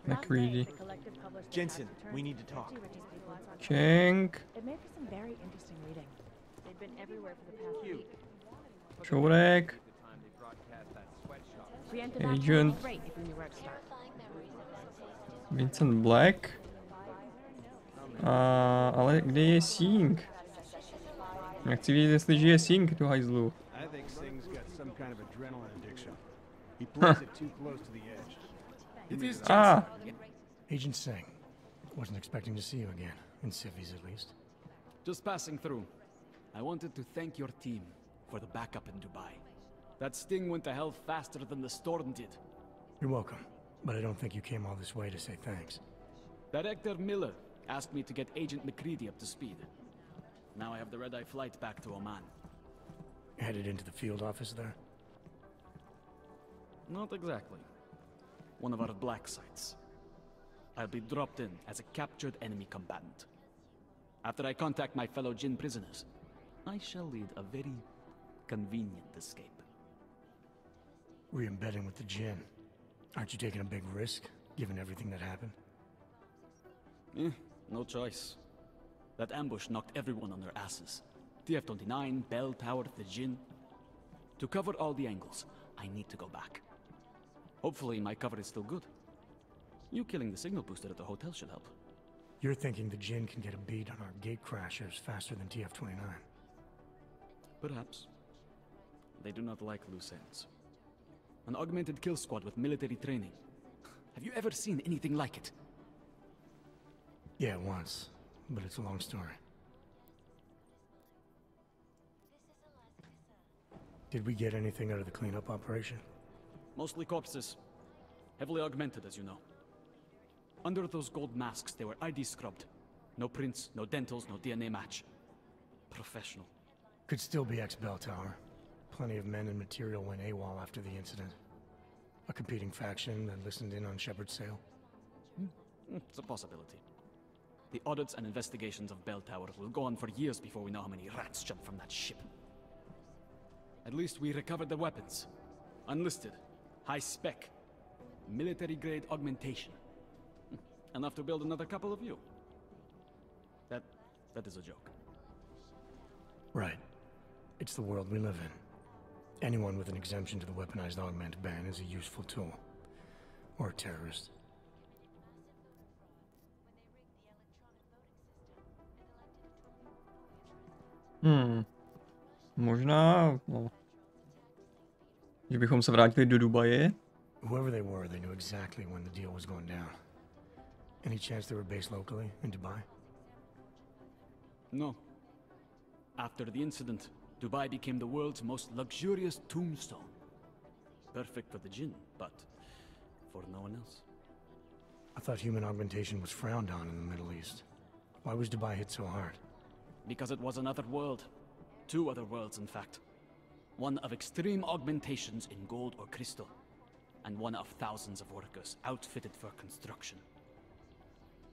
McCready. Jensen, we need to talk. Cheng. It made for some very interesting reading. They've been everywhere for the past week. Šourek. Agent. Vincent Black. Ale kde je Singh? Já chci vědět, jestli žije Singh, tu hajzlu. I think Singh's got some kind of adrenaline addiction. He plays it too close to the edge. Agent Singh. Wasn't expecting to see you again. In civvies, at least. Just passing through. I wanted to thank your team for the backup in Dubai. That sting went to hell faster than the storm did. You're welcome, but I don't think you came all this way to say thanks. Director Miller asked me to get Agent McCready up to speed. Now I have the red-eye flight back to Oman. Headed into the field office there? Not exactly. One of our black sites. I'll be dropped in as a captured enemy combatant. After I contact my fellow Jinn prisoners, I shall lead a very convenient escape. Re-embedding with the Jinn. Aren't you taking a big risk, given everything that happened? No choice. That ambush knocked everyone on their asses. TF-29, Bell Tower, the Jinn. To cover all the angles, I need to go back. Hopefully my cover is still good. You killing the signal booster at the hotel should help. You're thinking the Jinn can get a beat on our gate crashers faster than TF-29. Perhaps. They do not like loose ends. An augmented kill squad with military training. Have you ever seen anything like it? Yeah, once. But it's a long story. Did we get anything out of the cleanup operation? Mostly corpses. Heavily augmented, as you know. Under those gold masks, they were ID scrubbed. No prints, no dentals, no DNA match. Professional. Could still be ex-Bell Tower. Plenty of men and material went AWOL after the incident. A competing faction that listened in on Shepard's sale. It's a possibility. The audits and investigations of Bell Tower will go on for years before we know how many rats jumped from that ship. At least we recovered the weapons. Unlisted. High spec. Military-grade augmentation. Enough to build another couple of you. That is a joke. Right. It's the world we live in. Anyone with an exemption to the weaponized augment ban is a useful tool. Or a terrorist. Možná, no. Že bychom se vrátili do Dubaje. Whoever they were, they knew exactly when the deal was going down. Any chance they were based locally in Dubai? No. After the incident, Dubai became the world's most luxurious tombstone. Perfect for the Jinn, but for no one else. I thought human augmentation was frowned on in the Middle East. Why was Dubai hit so hard? Because it was another world. Two other worlds, in fact. One of extreme augmentations in gold or crystal, and one of thousands of workers outfitted for construction.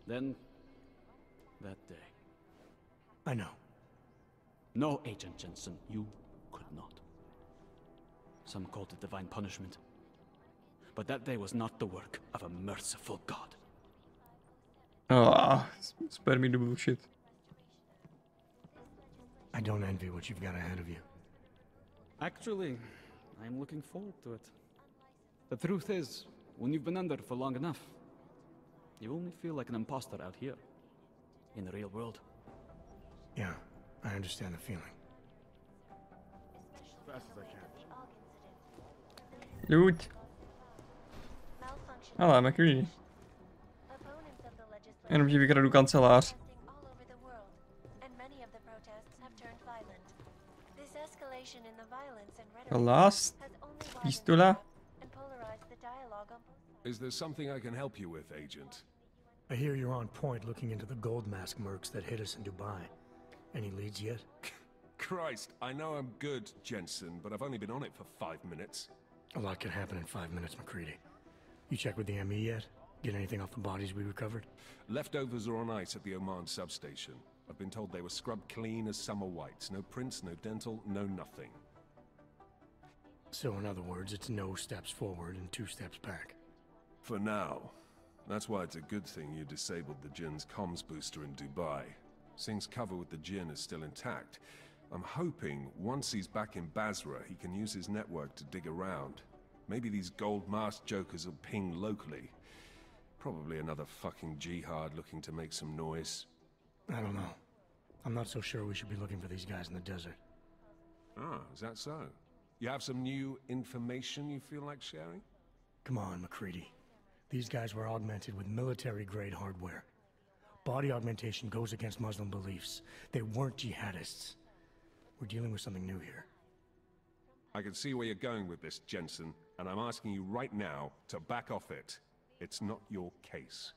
Then, that day. I know. No, Agent Jensen, you could not. Some called it divine punishment. But that day was not the work of a merciful God. Spare me the bullshit. I don't envy what you've got ahead of you. Actually, I'm looking forward to it. The truth is, when you've been under for long enough, you only feel like an imposter out here, in the real world. Yeah, I understand the feeling. As fast as I can. Loot. Ale, McCready. Jenom ti vykradu kancelář. Last pistola. Is there something I can help you with, Agent? I hear you're on point looking into the gold mask mercs that hit us in Dubai. Any leads yet? Christ, I know I'm good, Jensen, but I've only been on it for 5 minutes. A lot can happen in 5 minutes, McCready. You check with the ME yet? Get anything off the bodies we recovered? Leftovers are on ice at the Oman substation. I've been told they were scrubbed clean as summer whites. No prints, no dental, no nothing. So in other words, it's no steps forward and 2 steps back. For now. That's why it's a good thing you disabled the Jinn's comms booster in Dubai. Singh's cover with the Jinn is still intact. I'm hoping once he's back in Basra, he can use his network to dig around. Maybe these gold-masked jokers will ping locally. Probably another fucking jihad looking to make some noise. I don't know. I'm not so sure we should be looking for these guys in the desert. Ah, is that so? You have some new information you feel like sharing? Come on, McCready. These guys were augmented with military-grade hardware. Body augmentation goes against Muslim beliefs. They weren't jihadists. We're dealing with something new here. I can see where you're going with this, Jensen, and I'm asking you right now to back off it. It's not your case.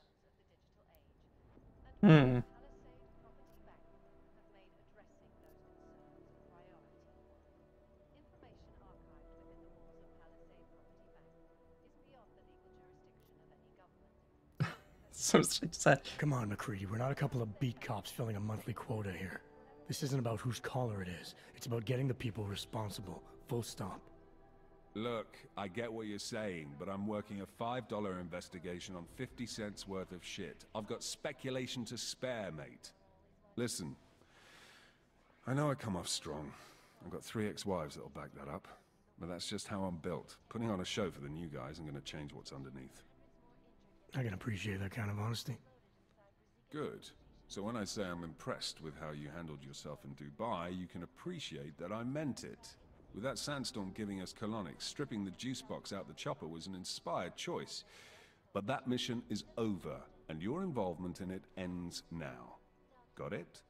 So sad. Come on, McCready. We're not a couple of beat cops filling a monthly quota here. This isn't about whose collar it is. It's about getting the people responsible. Full stop. Look, I get what you're saying, but I'm working a $5 investigation on 50 cents worth of shit. I've got speculation to spare, mate. Listen, I know I come off strong. I've got 3 ex-wives that'll back that up. But that's just how I'm built. Putting on a show for the new guys, I'm gonna change what's underneath. I can appreciate that kind of honesty. Good. So when I say I'm impressed with how you handled yourself in Dubai, you can appreciate that I meant it. With that sandstorm giving us colonics, stripping the juice box out the chopper was an inspired choice. But that mission is over, and your involvement in it ends now. Got it?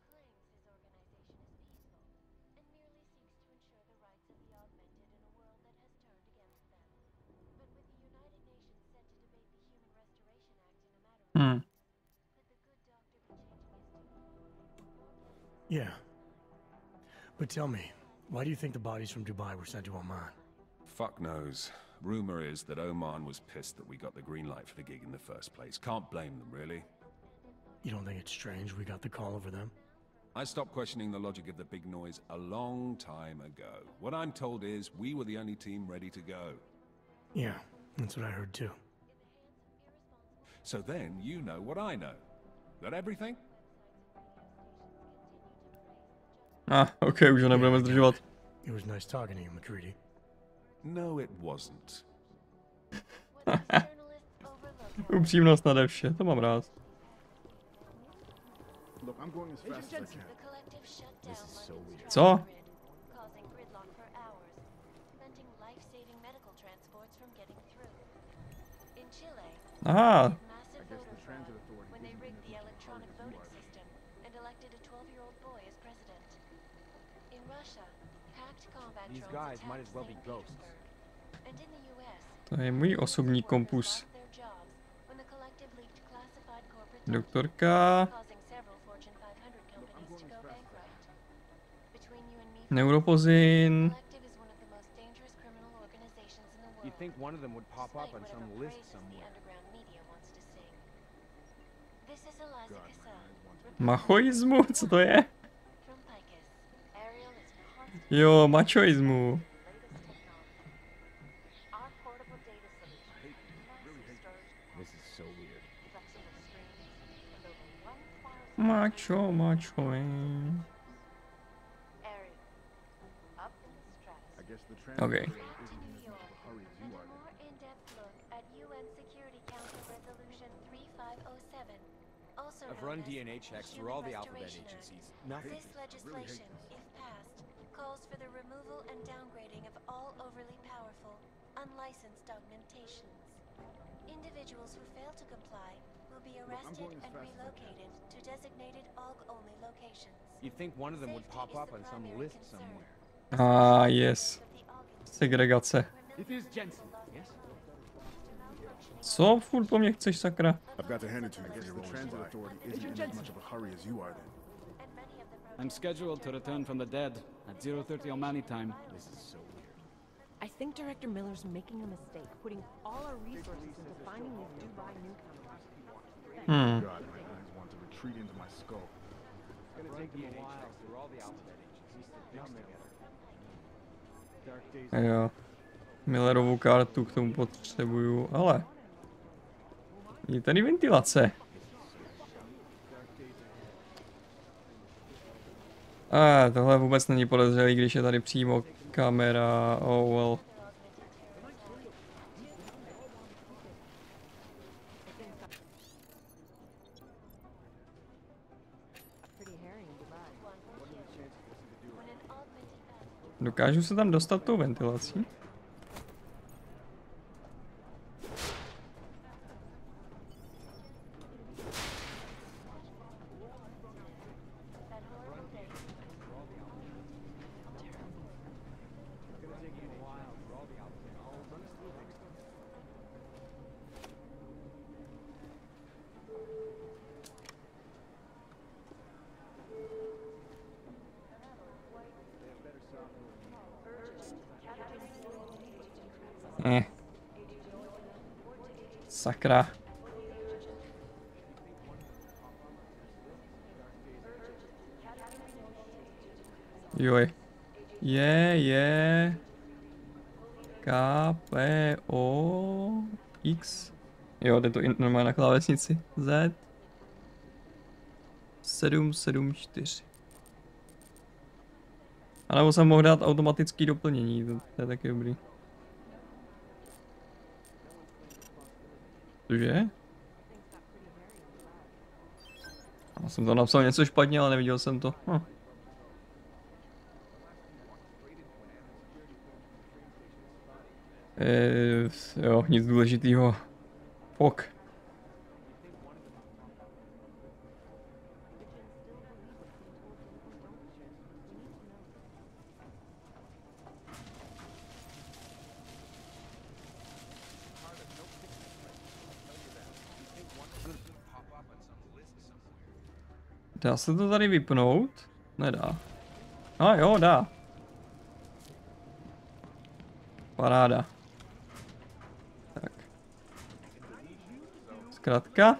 Yeah. But tell me, why do you think the bodies from Dubai were sent to Oman? Fuck knows. Rumor is that Oman was pissed that we got the green light for the gig in the first place. Can't blame them, really. You don't think it's strange we got the call over them? I stopped questioning the logic of the big noise a long time ago. What I'm told is we were the only team ready to go. Yeah, that's what I heard too. So then you know what I know. That everything? Okay, už ho nebudeme zdržovat. It was nice talking to you, McCready. No, it wasn't. Upřímnost nade vše, to mám rád. Look, I'm going as fast as I can. This is so weird. Co? Aha. These guys might as well be ghosts. To je můj osobní kompus. Doktorka. Neuropozin. You think one of them would pop up on some list somewhere? Machoismu? Co to je? Jo, mačoismu. Macho. Okay. I've run DNA checks through all the alphabet agencies. Nothing. This legislation, if passed, calls for the removal and downgrading of all overly powerful, unlicensed augmentations. Individuals who fail to comply will be arrested and relocated to designated AUG-only locations. You think one of them would pop up on some list somewhere? Ah, yes. Segregace. It is Jensen, yes? Co furt po mně chceš, sakra? I've got to hand it to you. I guess the transit authority isn't in as much of a hurry as you are then. I'm scheduled to return from the dead at 0:30 Omani time. This is so weird. I think Director Miller's making a mistake, putting all our resources into finding this Dubai newcomer. God, my eyes want to retreat into my skull. It's gonna take them a while through all the alphabet agencies to fix together. Dark days. Jo. Millerovu kartu k tomu potřebuju, ale... Je tady ventilace. Tohle vůbec není podezřelý, když je tady přímo kamera. Oh well. Dokážu se tam dostat tou ventilací? Sakra. Joj. Je. KPOX. Jo, jde to normálně na klávesnici. Z. 774. A nebo jsem mohl dát automatické doplnění, to je taky dobrý. Cože? Já jsem to napsal něco špatně, ale neviděl jsem to. Jo, nic důležitýho. Fok. Dá se to tady vypnout? Nedá. A jo, dá. Paráda. Tak. Zkrátka.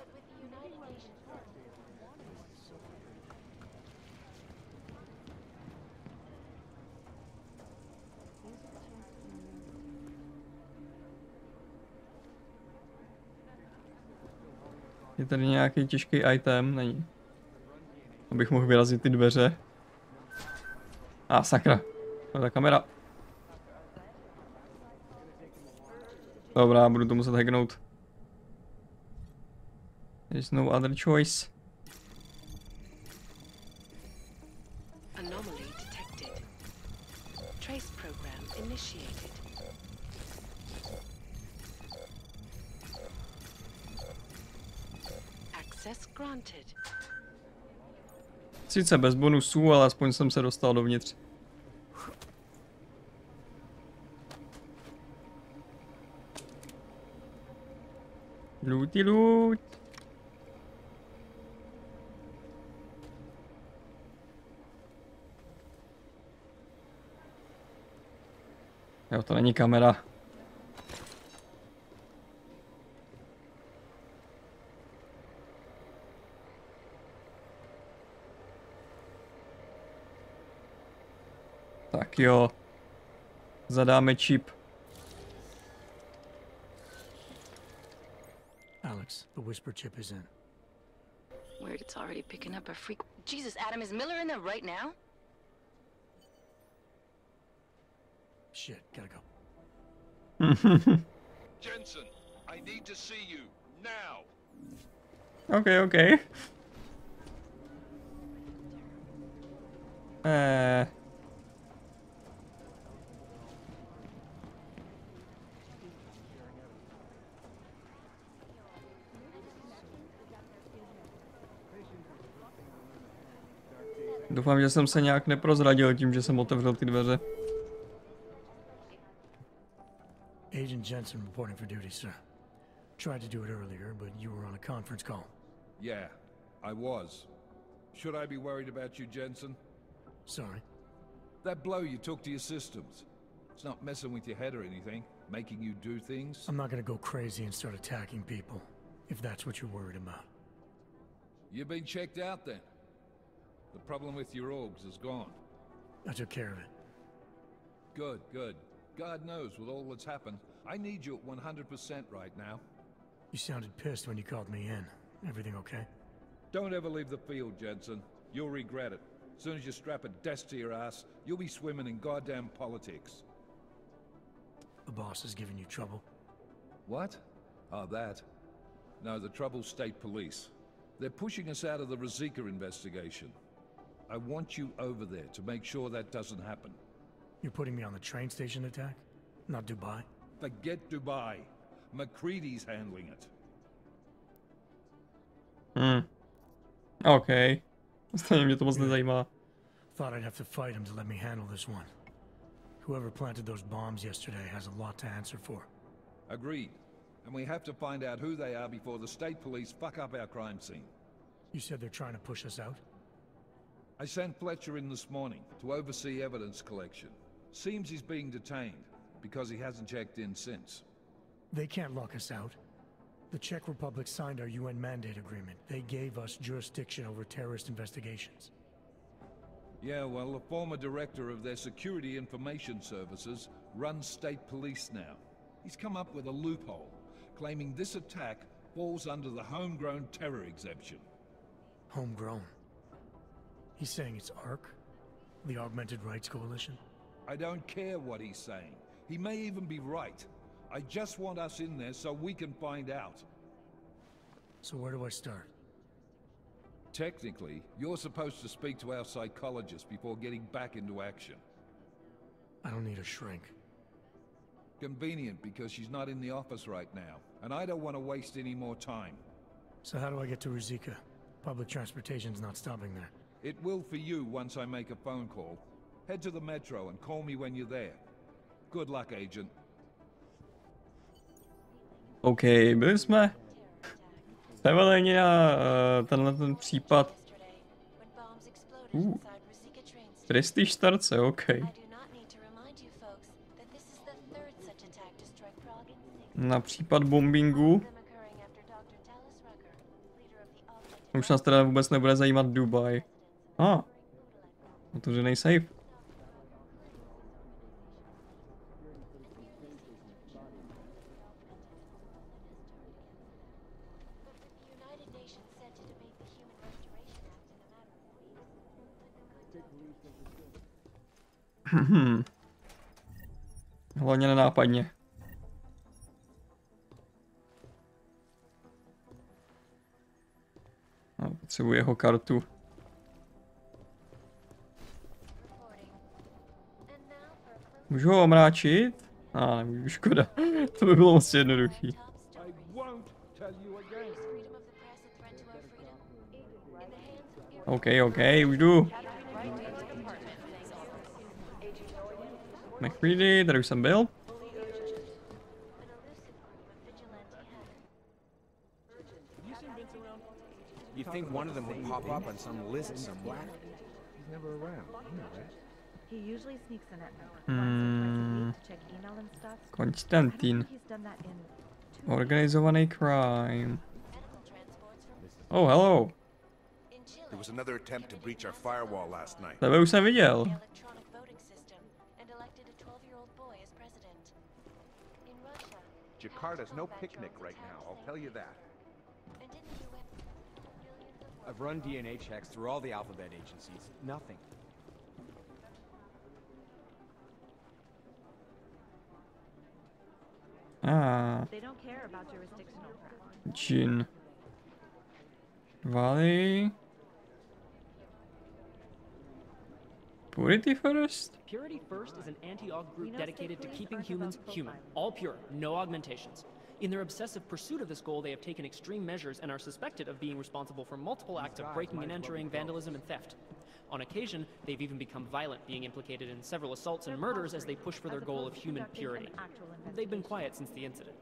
Je tady nějaký těžký item? Není. Abych mohl vyrazit ty dveře. Sakra. To je ta kamera. Dobrá, budu to muset hacknout. There's no other choice. Anomaly detected. Trace program initiated. Access granted. Sice bez bonusů, ale aspoň jsem se dostal dovnitř. Looty loot. Jo, to není kamera. Tak jo. Zadáme čip. Alex, the whisper chip is in. Weird, it's already picking up a freak. Jesus, Adam, is Miller in there right now? Shit, gotta go. Jensen, I need to see you now. Okay. Doufám, že jsem se nějak neprozradil tím, že jsem otevřel ty dveře. Agent Jensen reporting for duty, sir. Tried to do it earlier, but you were on a conference call. Yeah, I was. Should I be worried about you, Jensen? Sorry. That blow you took to your systems. It's not messing with your head or anything, making you do things. I'm not gonna go crazy and start attacking people, if that's what you're worried about. You've been checked out then. The problem with your orgs is gone. I took care of it. Good, good. God knows with all that's happened, I need you at 100% right now. You sounded pissed when you called me in. Everything okay? Don't ever leave the field, Jensen. You'll regret it. As soon as you strap a desk to your ass, you'll be swimming in goddamn politics. The boss is giving you trouble? What? Oh, that. No, the trouble's state police. They're pushing us out of the Razika investigation. I want you over there to make sure that doesn't happen. You're putting me on the train station attack? Not Dubai? Forget Dubai. McCready's handling it. Okay. Stejně mě to moc nezajímá. Thought I'd have to fight him to let me handle this one. Whoever planted those bombs yesterday has a lot to answer for. Agreed. And we have to find out who they are before the state police fuck up our crime scene. You said they're trying to push us out? I sent Fletcher in this morning to oversee evidence collection. Seems he's being detained, because he hasn't checked in since. They can't lock us out. The Czech Republic signed our UN mandate agreement. They gave us jurisdiction over terrorist investigations. Yeah, well, the former director of their security information services runs state police now. He's come up with a loophole, claiming this attack falls under the homegrown terror exemption. Homegrown? He's saying it's ARC? The Augmented Rights Coalition? I don't care what he's saying. He may even be right. I just want us in there so we can find out. So where do I start? Technically, you're supposed to speak to our psychologist before getting back into action. I don't need a shrink. Convenient, because she's not in the office right now, and I don't want to waste any more time. So how do I get to Razika? Public transportation's not stopping there. It will for you once I make a phone call. Head to the metro and call me when you're there. Good luck, agent. OK, byli jsme seveleni na tenhle ten případ. Prestiž starce, OK. Na případ bombingu. Už nás teda vůbec nebude zajímat Dubaj. Otevřený safe. Hlavně nenápadně. Potřebuji jeho kartu. Můžu ho omráčit? Nemůžu, škoda. To by bylo moc jednoduchý. OK, už jdu. McCready, tady už jsem byl. You think one of them would pop up on some list somewhere? He's never around, you know that. He usually sneaks in at night, once or twice a week to check email and stuff. Konstantin. Organizovaný crime. Oh, hello. There was another attempt to breach our firewall last night. Tebe už jsem viděl. Jakarta's no picnic right now, I'll tell you that. I've run DNA checks through all the alphabet agencies. Nothing. They don't care about jurisdictional crap. Jin. Valley. Purity First? Purity First is an anti-aug group dedicated to keeping humans human. All pure, no augmentations. In their obsessive pursuit of this goal, they have taken extreme measures and are suspected of being responsible for multiple acts of breaking and entering, vandalism, and theft. On occasion, they've even become violent, being implicated in several assaults and murders as they push for their goal of human purity. They've been quiet since the incident.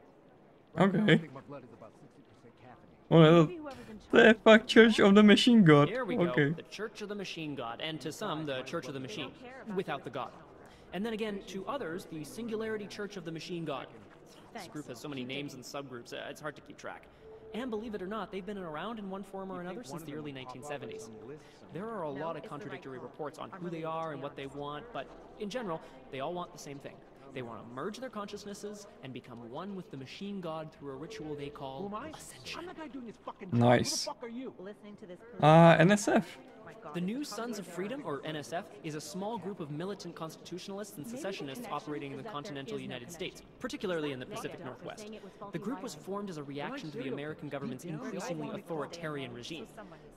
Okay. Well, the fuck Church of the Machine God. Here we go, the Church of the Machine God, and to some, the Church of the Machine, without the God. And then again, to others, the Singularity Church of the Machine God. This group has so many names and subgroups, it's hard to keep track. And believe it or not, they've been around in one form or another since the early 1970s. There are a lot of contradictory reports on who they are and what they want, but in general, they all want the same thing. They want to merge their consciousnesses and become one with the machine god through a ritual they call ascension. I'm the guy doing his fucking job. Nice. Who the fuck are you? Listening to this NSF. The New Sons of Freedom, or NSF, is a small group of militant constitutionalists and secessionists operating in the continental United States, particularly in the Pacific Northwest. The group was formed as a reaction to the American government's increasingly authoritarian regime.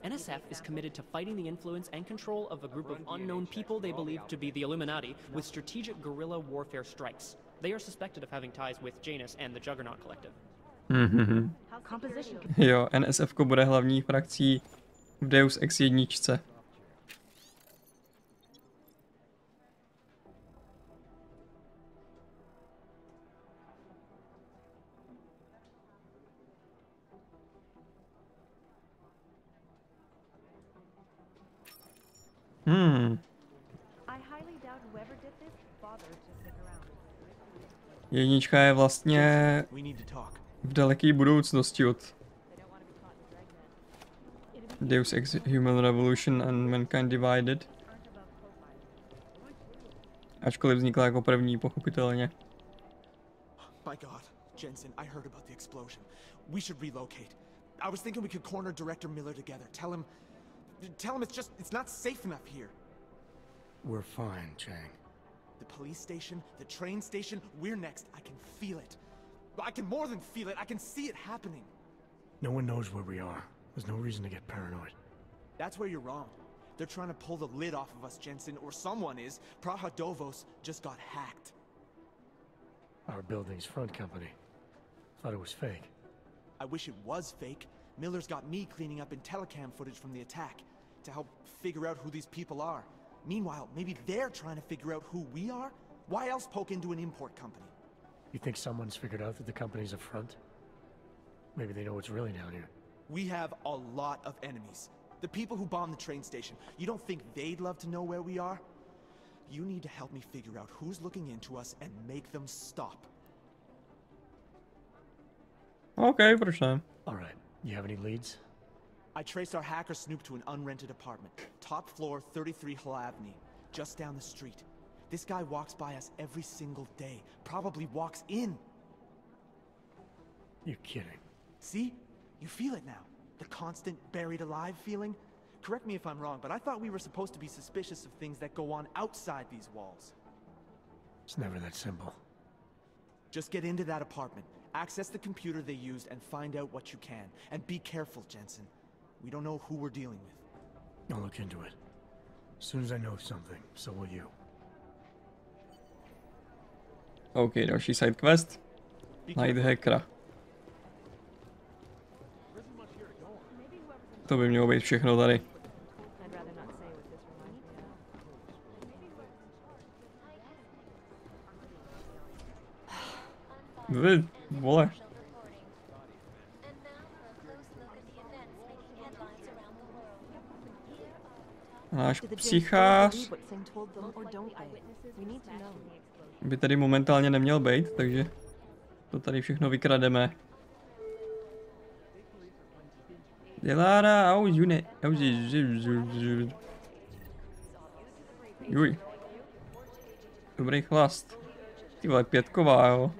NSF is committed to fighting the influence and control of a group of unknown people they believe to be the Illuminati with strategic guerrilla warfare strikes. They are suspected of having ties with Janus and the Juggernaut Collective. Jo, NSF bude hlavní frakcí v Deus Ex jedničce. Jednička je vlastně v daleké budoucnosti od Deus Ex Human Revolution and Mankind Divided. Ačkoliv vznikla jako první, pochopitelně. My God, Jensen, I heard about the explosion. We should relocate. I was thinking we could corner Director Miller together. Tell him it's not safe enough here. We're fine, Chang. The police station, the train station, we're next. I can feel it. I can more than feel it. I can see it happening. No one knows where we are. There's no reason to get paranoid. That's where you're wrong. They're trying to pull the lid off of us, Jensen, or someone is. Praha Dovos just got hacked. Our building's front company. Thought it was fake. I wish it was fake. Miller's got me cleaning up IntelliCam footage from the attack to help figure out who these people are. Meanwhile, maybe they're trying to figure out who we are? Why else poke into an import company? You think someone's figured out that the company's a front? Maybe they know what's really down here. We have a lot of enemies. The people who bombed the train station. You don't think they'd love to know where we are? You need to help me figure out who's looking into us and make them stop. Okay, proč ne? Alright, you have any leads? I traced our hacker snoop to an unrented apartment. Top floor, 33 Hlavní, just down the street. This guy walks by us every single day. Probably walks in. You're kidding. See? You feel it now. The constant buried alive feeling. Correct me if I'm wrong, but I thought we were supposed to be suspicious of things that go on outside these walls. It's never that simple. Just get into that apartment, access the computer they used, and find out what you can. And be careful, Jensen. We don't know who we're dealing with. I'll look into it. As soon as I know something, so will you. OK, další side quest. Najít hackera. To by mělo být všechno tady. Vy, vole. Náš psychář by tady momentálně neměl být, takže to tady všechno vykrademe. Delára, aujune, juj. Dobrý chlast. Ty vole, pětková, jo.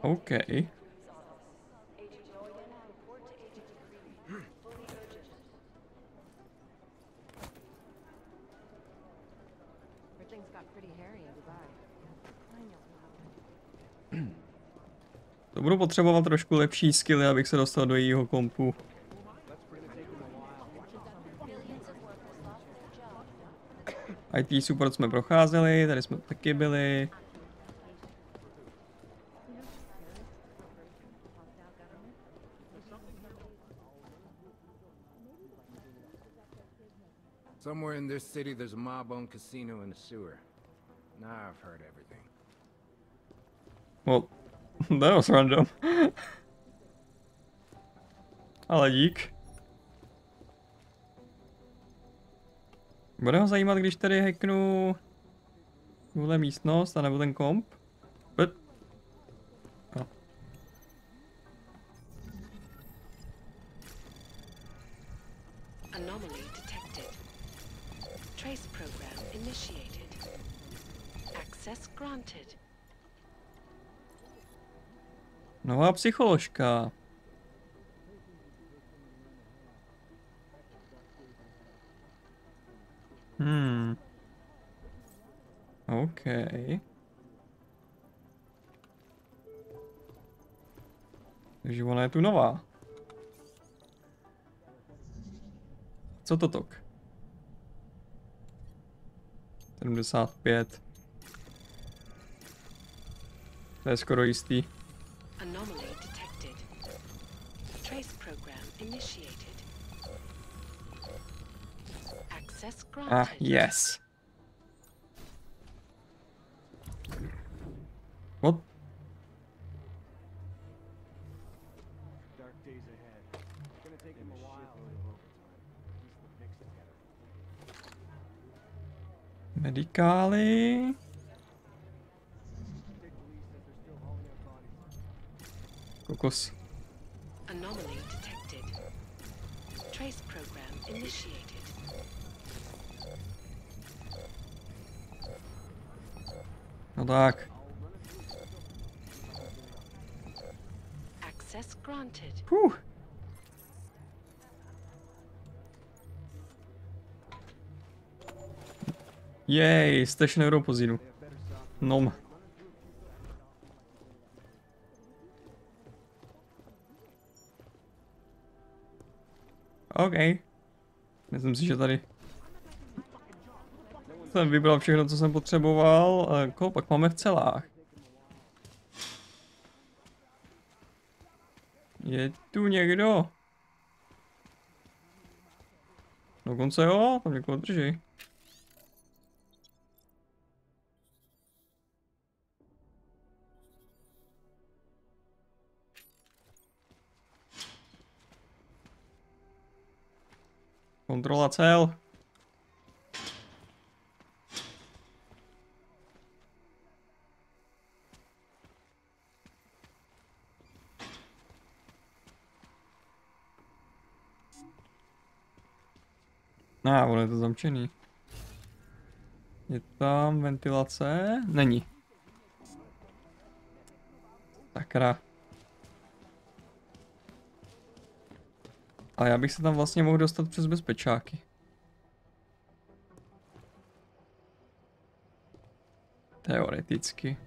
OK. To budu potřebovat trošku lepší skilly, abych se dostal do jejího kompu. IT support jsme procházeli, tady jsme taky byli. Somewhere in this city there's a mob-owned casino and a sewer. Now I've heard everything. Well, that was random. Ale dík. Bude ho zajímat, když tady hacknu tuhle místnost, anebo ten komp? No. Anomaly detected. Trace program initiated. Access granted. Nová psycholožka. OK. Takže ona je tu nová. Co to tok? 75. To je skoro jistý. Anomaly detected. Trace program initiated. Access granted. Yes. What? Dark days ahead. It's gonna take him a while to piece the mix together. Medikály. Kokos. Anomaly detected. Trace program initiated. No tak. Access granted. Jej, stash neuropozínu. Nom. OK. Myslím si, že tady jsem vybral všechno, co jsem potřeboval. Koho pak máme v celách? Je tu někdo? Dokonce jo, tam někoho drží. Kontrola cel. On je to zamčený. Je tam ventilace? Není. Sakra. Ale já bych se tam vlastně mohl dostat přes bezpečáky. Teoreticky.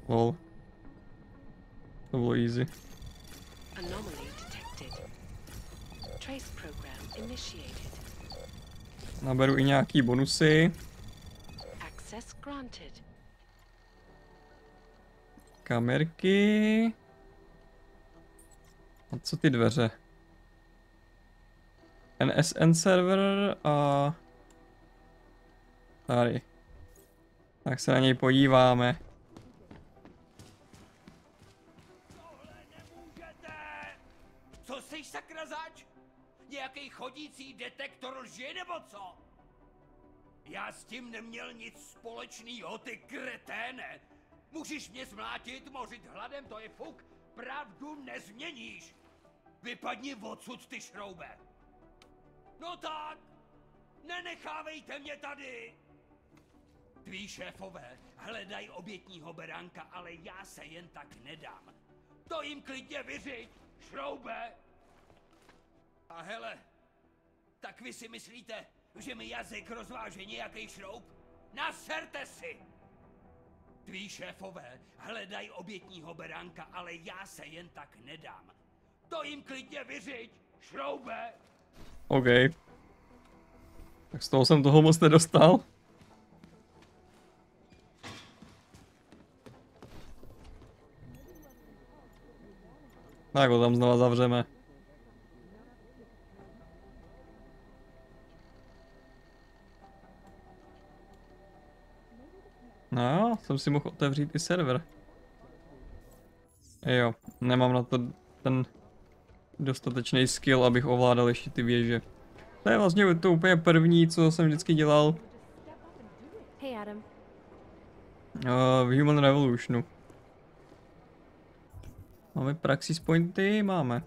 Lol. To bylo easy. Naberu i nějaký bonusy. Kamerky. A co ty dveře? NSN server a... Tady. Tak se na něj podíváme. Co jsi sakra zač? Nějaký chodící detektor lži nebo co? Já s tím neměl nic společného, ty kreténe. Můžeš mě zmlátit, mořit hladem, to je fuk. Pravdu nezměníš. Vypadni odsud, ty šroube. No tak, nenechávejte mě tady. Tví šéfové hledají obětního beránka, ale já se jen tak nedám. To jim klidně vyřiď, šroube. A hele, tak vy si myslíte, že mi jazyk rozváže nějaký šroub? Naserte si! Tví šéfové hledají obětního beránka, ale já se jen tak nedám. To jim klidně vyřiď, šroube! OK. Tak z toho jsem toho moc nedostal. Tak ho tam znova zavřeme. No, jsem si mohl otevřít i server. Jo, nemám na to ten dostatečný skill, abych ovládal ještě ty věže. To je vlastně to úplně první, co jsem vždycky dělal Hey, Adam. v Human Revolutionu. Máme praxis pointy? Máme.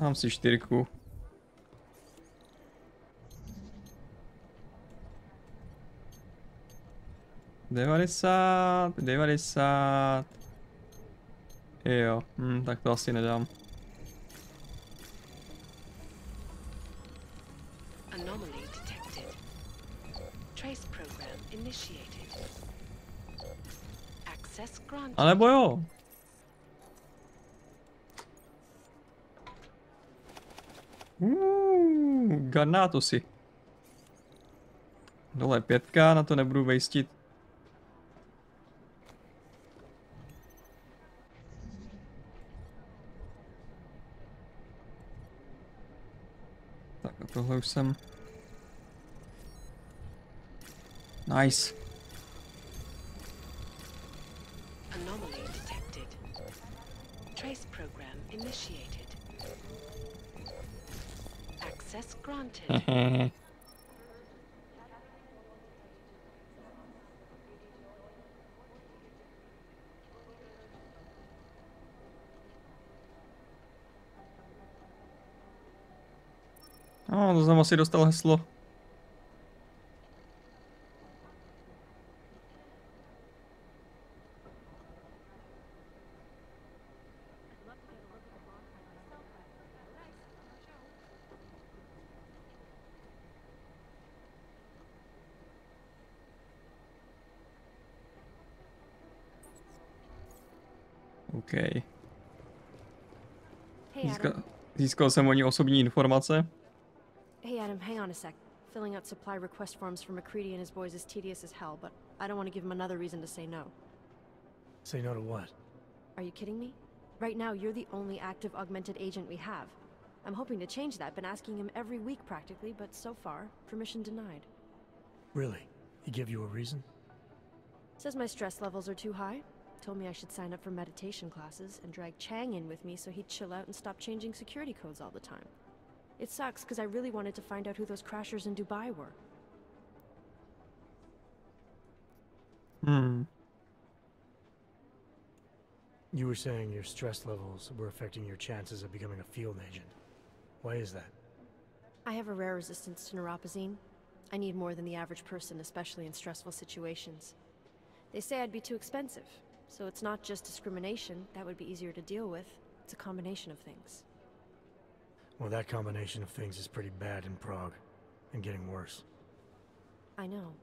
Mám si 4. 90. Jo, tak to asi nedám. Anomaly detected. Trace program initiated. Access granted. A nebo jo. Granátu si. Dole 5, na to nebudu wastit. Tak a tohle už jsem. Nice. Anomaly detected. Trace program initiated. Access granted. No, to jsem asi dostal heslo. OK. Získal jsem o ní osobní informace. Hey Adam, hang on a sec. Filling out supply request forms for McCready and his boys is tedious as hell, but I don't want to give him another reason to say no. Say no to what? Are you kidding me? Right now, you're the only active augmented agent we have. I'm hoping to change that, been asking him every week practically, but so far, permission denied. Really? He gave you a reason? Says my stress levels are too high. Told me I should sign up for meditation classes and drag Chang in with me so he'd chill out and stop changing security codes all the time. It sucks because I really wanted to find out who those crashers in Dubai were. You were saying your stress levels were affecting your chances of becoming a field agent. Why is that? I have a rare resistance to neuropozyne. I need more than the average person, especially in stressful situations. They say I'd be too expensive, so it's not just discrimination. That would be easier to deal with. It's a combination of things. Well, that combination of things is pretty bad in Prague, and getting worse. I know,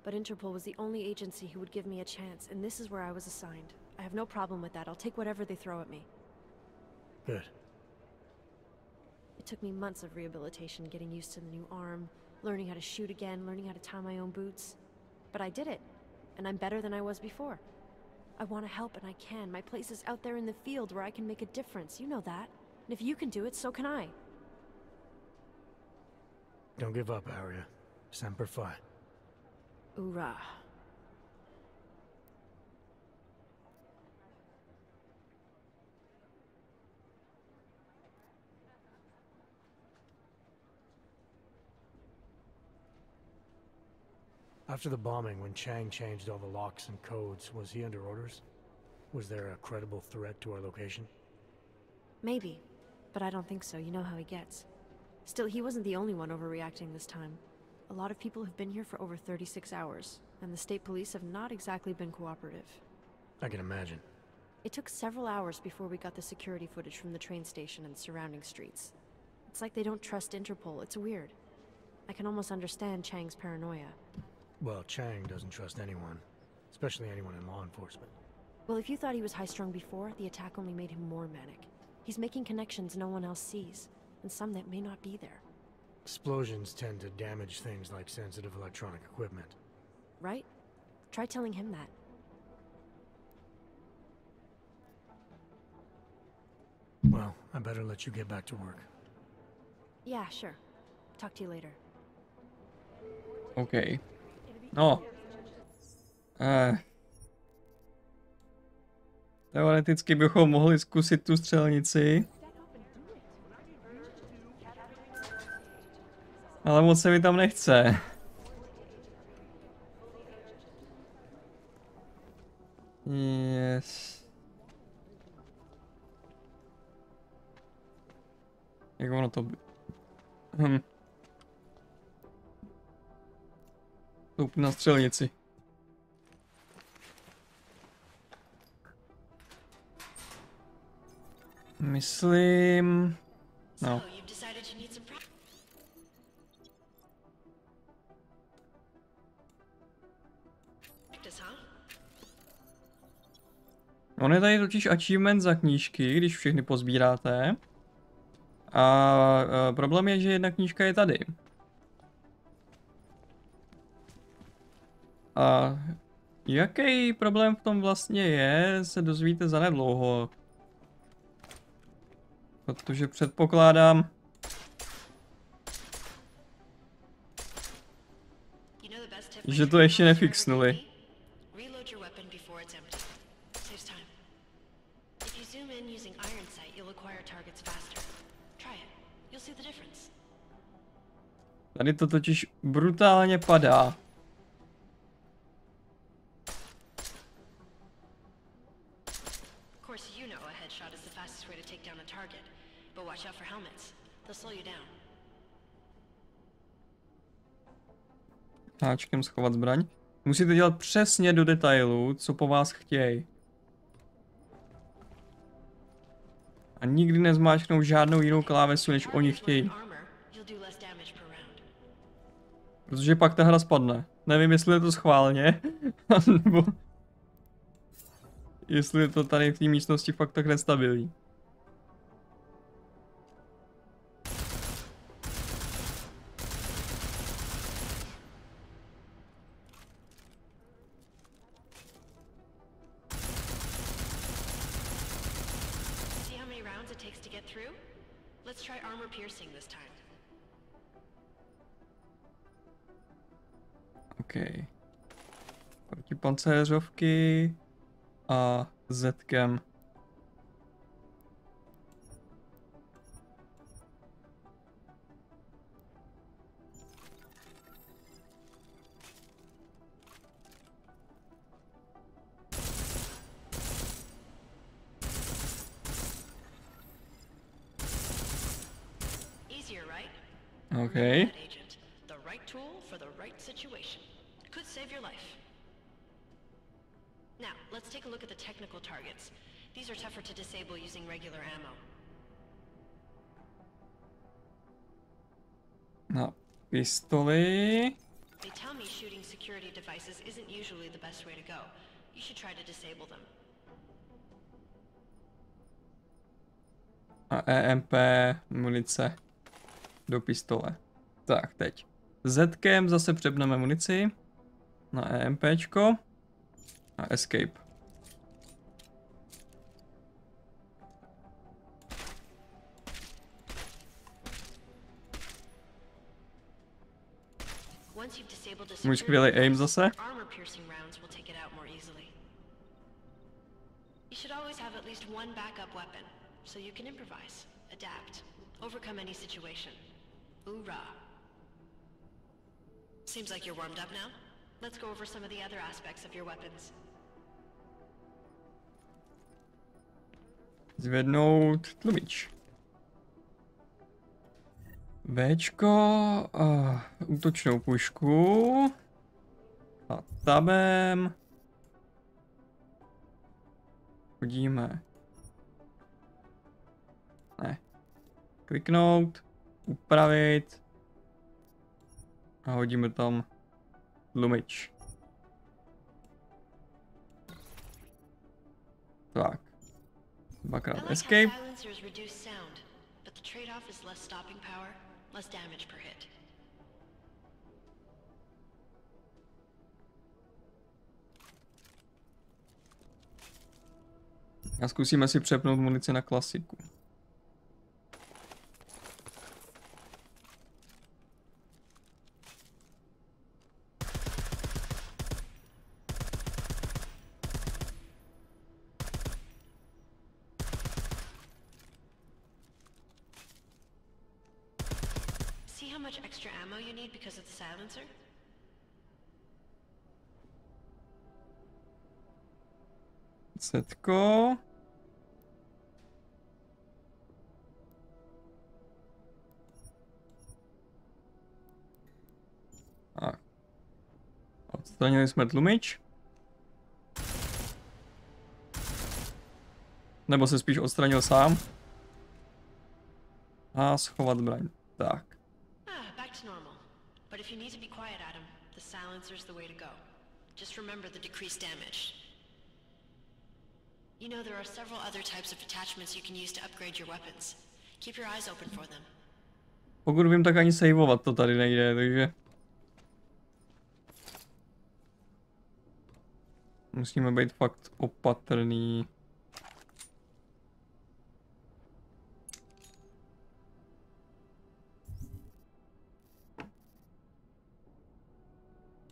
but Interpol was the only agency who would give me a chance, and this is where I was assigned. I have no problem with that. I'll take whatever they throw at me. Good. It took me months of rehabilitation, getting used to the new arm, learning how to shoot again, learning how to tie my own boots. But I did it, and I'm better than I was before. I want to help, and I can. My place is out there in the field where I can make a difference. You know that. And if you can do it, so can I. Don't give up, Arya. Semper Fi. Hoorah. After the bombing, when Chang changed all the locks and codes, was he under orders? Was there a credible threat to our location? Maybe, but I don't think so. You know how he gets. Still, he wasn't the only one overreacting this time. A lot of people have been here for over 36 hours, and the state police have not exactly been cooperative. I can imagine. It took several hours before we got the security footage from the train station and surrounding streets. It's like they don't trust Interpol. It's weird. I can almost understand Chang's paranoia. Well, Chang doesn't trust anyone, especially anyone in law enforcement. Well, if you thought he was high-strung before, the attack only made him more manic. He's making connections no one else sees, and some that may not be there. Explosions tend to damage things like sensitive electronic equipment. Right? Try telling him that. Well, I better let you get back to work. Yeah, sure. Talk to you later. OK. No. Teoreticky bychom mohli zkusit tu střelnici. Ale moc se mi tam nechce. Yes. Jak ono to by... Stoup na střelnici. Myslím... No. On je tady totiž achievement za knížky, když všechny pozbíráte. A problém je, že jedna knížka je tady. A jaký problém v tom vlastně je, se dozvíte zanedlouho. Protože předpokládám... že to ještě nefixnuli. Tady to totiž brutálně padá. Háčkem schovat zbraň. Musíte dělat přesně do detailu, co po vás chtějí. A nikdy nezmáčknou žádnou jinou klávesu, než oni chtějí. Protože pak ta hra spadne. Nevím, jestli je to schválně, nebo jestli je to tady v té místnosti fakt tak nestabilní. Okay. Protipancéřovky a zetkem. Okay. Save your life. Now, let's take a look at the technical targets. These are tougher to disable using regular ammo. Na pistoli. They tell me shooting security devices isn't usually the best way to go. You should try to disable them. A EMP munice do pistole. Tak, teď. Zetkem zase přepneme munici. Na EMPčko a escape. Můj skvělý aim zase. Seems like you're warmed up now. Let's go over some of the other aspects of your weapons. Zvednout tlumič. Včko, útočnou pušku a tabem hodíme. Ne. Kliknout, upravit a hodíme tam tlumič. Tak. Dvakrát escape. A zkusíme si přepnout munici na klasiku. much extra ammo you need because of the silencer? Setko. Tak. Odstranili jsme tlumič. Nebo se spíš odstranil sám. A schovat zbraň. Tak. Back to normal. But if you need to be quiet, Adam, the silencer's the way to go. Just remember the decreased damage. You know, there are several other types of attachments you can use to upgrade your weapons. Keep your eyes open for them. Pokud vím, tak ani saveovat to tady nejde, takže... Musíme být fakt opatrný.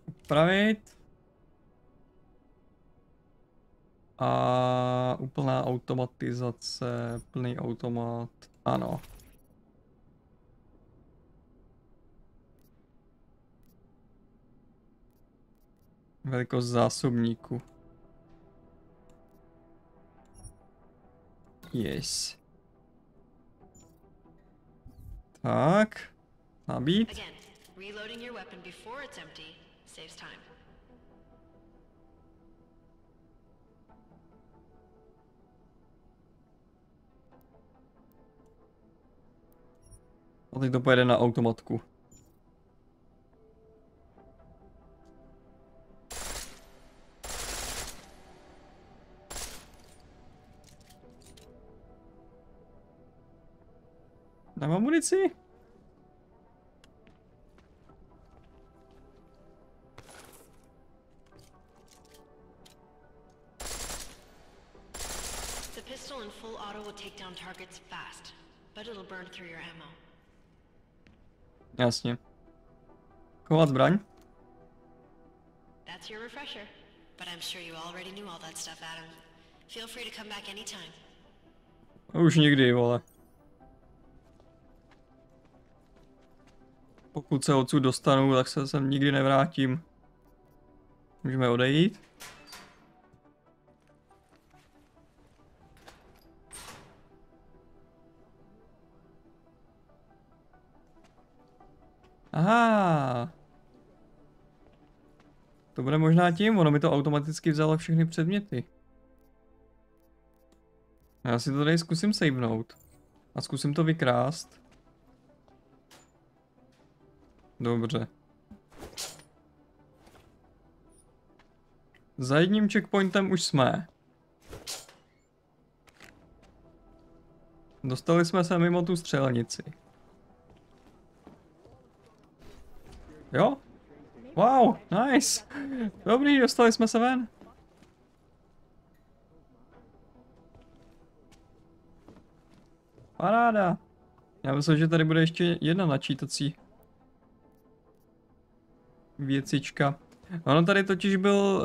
Upravit. A úplná automatizace, plný automat, ano. Velikost zásobníku. Yes. Tak, nabít. Again, reloading your weapon before it's empty saves time. A teď to pojede na automatku. Nemám munici? The pistol in full auto will take down targets fast, but it'll burn through your ammo. Jasně. Chovat zbraň? That's your refresher, but I'm sure you already knew all that stuff, Adam. Feel free to come back anytime. Už nikdy, vole. Pokud se odsud dostanu, tak se sem nikdy nevrátím. Můžeme odejít. Aha. To bude možná tím, ono mi to automaticky vzalo všechny předměty. Já si to tady zkusím savenout. A zkusím to vykrást. Dobře. Za jedním checkpointem už jsme. Dostali jsme se mimo tu střelnici. Jo? Wow, nice. Dobrý, dostali jsme se ven. Paráda. Já myslím, že tady bude ještě jedna načítací věcička. Ono tady totiž byl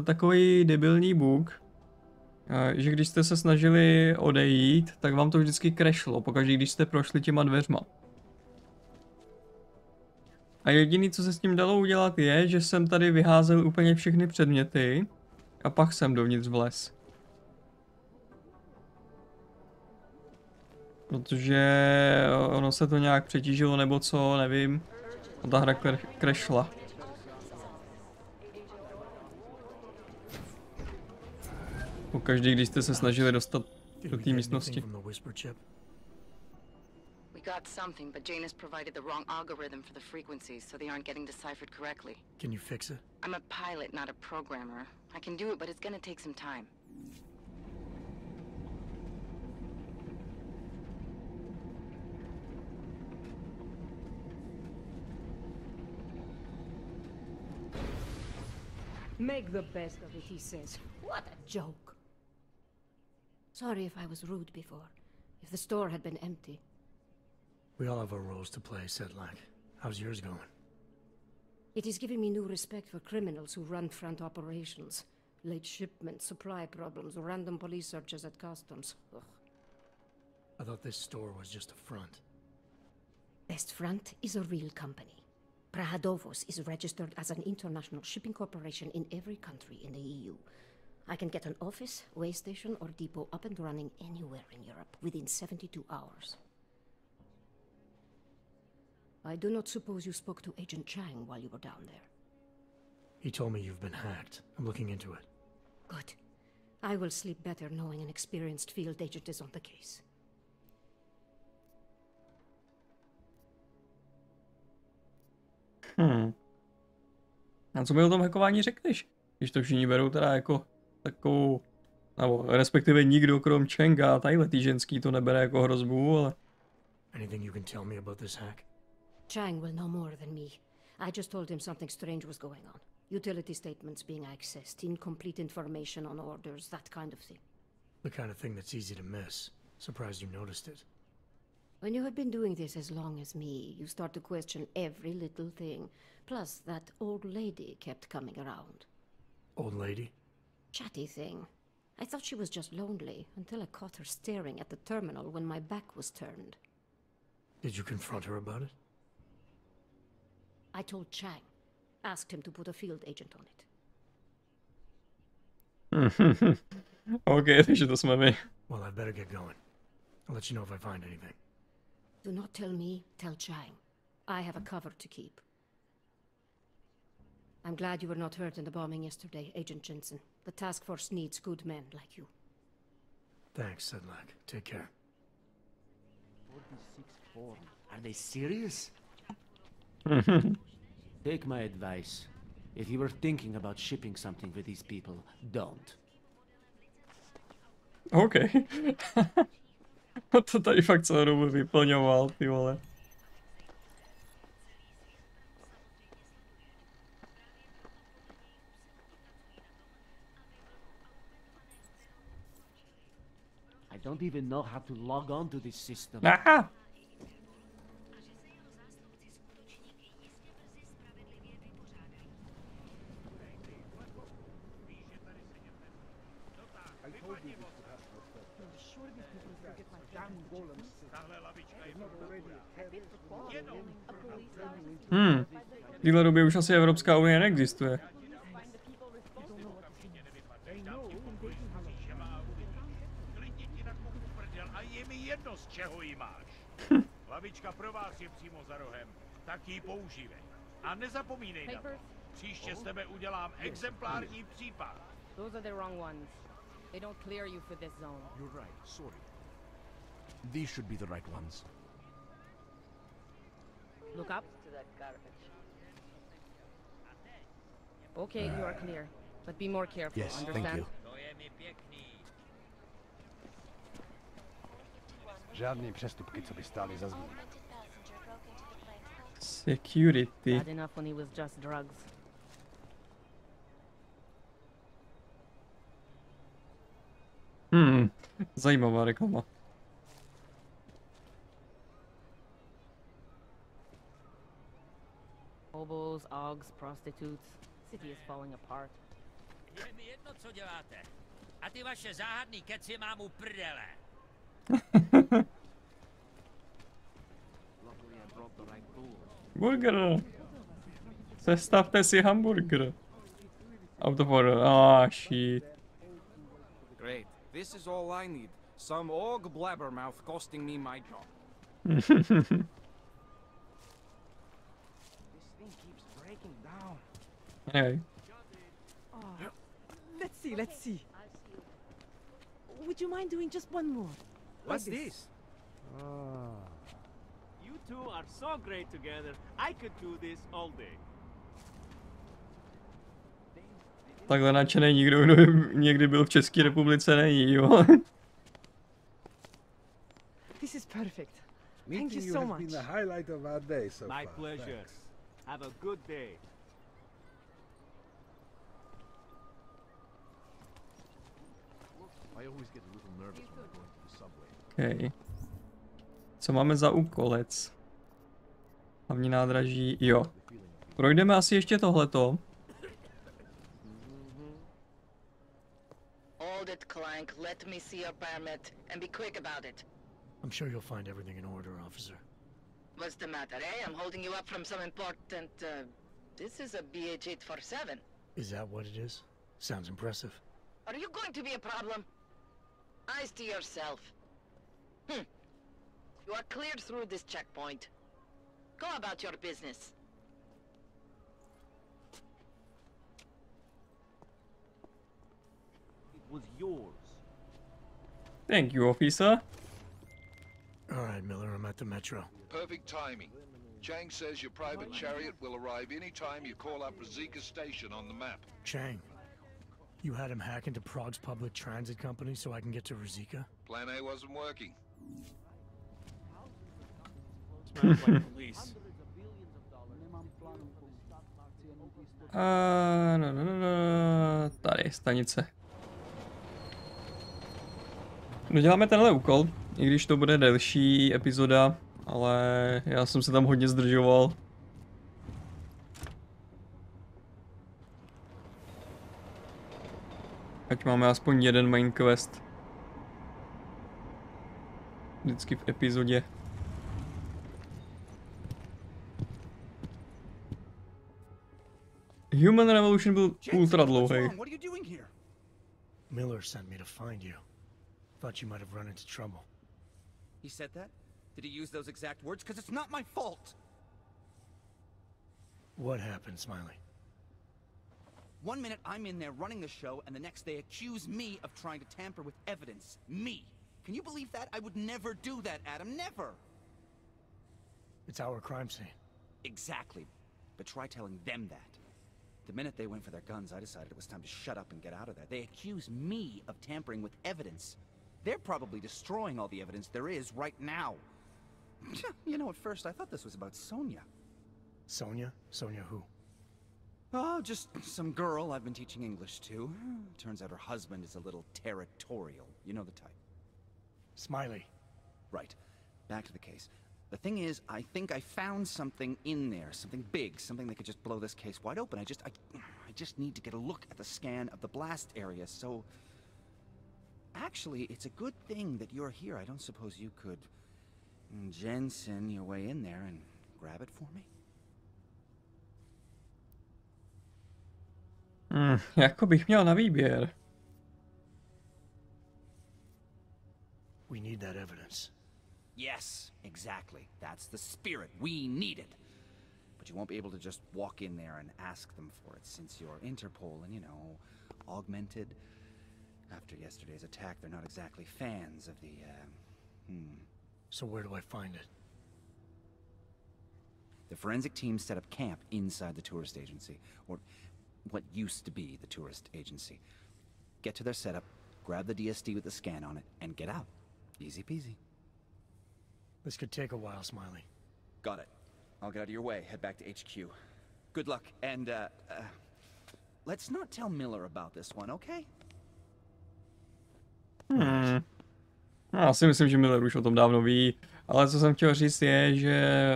takový debilní bug, že když jste se snažili odejít, tak vám to vždycky crashlo, pokaždé když jste prošli těma dveřma. A jediný, co se s tím dalo udělat, je, že jsem tady vyházel úplně všechny předměty a pak jsem dovnitř vlez. Protože ono se to nějak přetížilo nebo co, nevím. A ta hra crashla. Pokaždý, když jste se snažili dostat do té místnosti. We got something, but Jane has provided the wrong algorithm for the frequencies, so they aren't getting deciphered correctly. Can you fix it? I'm a pilot, not a programmer. I can do it, but it's gonna take some time. Make the best of it, he says. What a joke. Sorry if I was rude before. If the store had been empty. We all have our roles to play, Sedlak. How's yours going? It is giving me new respect for criminals who run front operations. Late shipments, supply problems, random police searches at customs. Ugh. I thought this store was just a front. Best Front is a real company. Praze is registered as an international shipping corporation in every country in the EU. I can get an office, way station, or depot up and running anywhere in Europe within 72 hours. I do not suppose you spoke to Agent Chang while you were down there. He told me you've been hacked. I'm looking into it. Good. I will sleep better knowing an experienced field agent is on the case. A co mi o tom hackování řekneš? Když to všichni berou teda jako takovou, nebo respektive nikdo krom Changa a tadyhle tý ženský to nebere jako hrozbu, ale... Anything you can tell me about this hack? Chang will know more than me. I just told him something strange was going on. Utility statements being accessed, incomplete information on orders, that kind of thing. The kind of thing that's easy to miss. Surprised you noticed it. When you have been doing this as long as me, you start to question every little thing. Plus, that old lady kept coming around. Old lady? Chatty thing. I thought she was just lonely, until I caught her staring at the terminal when my back was turned. Did you confront her about it? I told Chang. Asked him to put a field agent on it. Okay, takže to jsme my. Well, I better get going. I'll let you know if I find anything. Do not tell me, tell Chang. I have a cover to keep. I'm glad you were not hurt in the bombing yesterday, Agent Jensen. The task force needs good men like you. Thanks, Sedlak. Take care. 46 form. Are they serious? Take my advice. If you were thinking about shipping something with these people, don't. Okay. To tady fakt celou dobu vyplňoval, ty vole. I don't even know how to log on to this system. Aha! V téhle době už asi Evropská unie neexistuje. A je mi jedno, z čeho ji máš. Lavička pro vás je přímo za rohem, tak ji používej. A nezapomínej na to. Příště z tebe udělám exemplární případ. Those are the wrong ones. They don't clear you for this zone. You're right, sorry. These should be the right ones. Look up. Okay, you are clear. But be more careful, Yes, understand? thank you. Žádný přestupky, co by stály za zmínění. Security. Bad enough when he was just drugs. Zajímavá reklama. Hobos, augs, prostitutes. City is falling apart. Je mi jedno, co děláte. A ty vaše záhadný keci mám u prdele. Burger. Sestavte si hamburger. Out of order. Ah, shit. Great. This is all I need. Some org blabbermouth costing me my job. This thing keeps breaking down. Anyway. Oh, let's see. Would you mind doing just one more? What's this? You two are so great together. I could do this all day. Takhle nadšený nikdo, kdo někdy byl v České republice, není, jo. This is perfect. Thank Meeting you you so has much. been the highlight of our day so My far. pleasure. Thanks. Have a good day. I always get a little nervous when I go into the subway. Okay. Co máme za úkolec? Hlavní nádraží, jo. Projdeme asi ještě tohleto. Hold it, Clank. Let me see your permit, and be quick about it. I'm sure you'll find everything in order, officer. What's the matter, eh? I'm holding you up from some important, this is a BH-847. Is that what it is? Sounds impressive. Are you going to be a problem? Eyes to yourself. You are cleared through this checkpoint. Go about your business. It was yours. Thank you, officer. All right, Miller, I'm at the metro. Perfect timing. Chang says your private chariot will arrive any time you call up Rizika Station on the map. Chang, you had him hack into Prague's public transit company so I can get to Rizika? Plan A wasn't working. Smells like police. Tady, stanice. Doděláme tenhle úkol, i když to bude delší epizoda, ale já jsem se tam hodně zdržoval. Ať máme aspoň jeden main quest. Vždycky v epizodě. Human Revolution byl ultra dlouhý. Miller sent me to find you. Thought you might have run into trouble. He said that? Did he use those exact words? Because it's not my fault! What happened, Smiley? 1 minute I'm in there running the show, and the next they accuse me of trying to tamper with evidence. Me! Can you believe that? I would never do that, Adam. Never! It's our crime scene. Exactly. But try telling them that. The minute they went for their guns, I decided it was time to shut up and get out of there. They accuse me of tampering with evidence. They're probably destroying all the evidence there is right now. You know, at first I thought this was about Sonia. Sonia? Sonia who? Oh, just some girl I've been teaching English to. Turns out her husband is a little territorial. You know the type. Smiley. Right. Back to the case. The thing is, I think I found something in there. Something big. Something that could just blow this case wide open. I just need to get a look at the scan of the blast area, so... Actually, it's a good thing that you're here. I don't suppose you could... Jensen your way in there and grab it for me? Jako bych měl na výběr. We need that evidence. Yes, exactly. That's the spirit. We need it. But you won't be able to just walk in there and ask them for it, since you're Interpol and, you know, augmented. After yesterday's attack, they're not exactly fans of the, So where do I find it? The forensic team set up camp inside the tourist agency, or what used to be the tourist agency. Get to their setup, grab the DSD with the scan on it, and get out. Easy peasy. This could take a while, Smiley. Got it. I'll get out of your way, head back to HQ. Good luck, and, let's not tell Miller about this one, okay? Já si myslím, že Miller už o tom dávno ví, ale co jsem chtěl říct je, že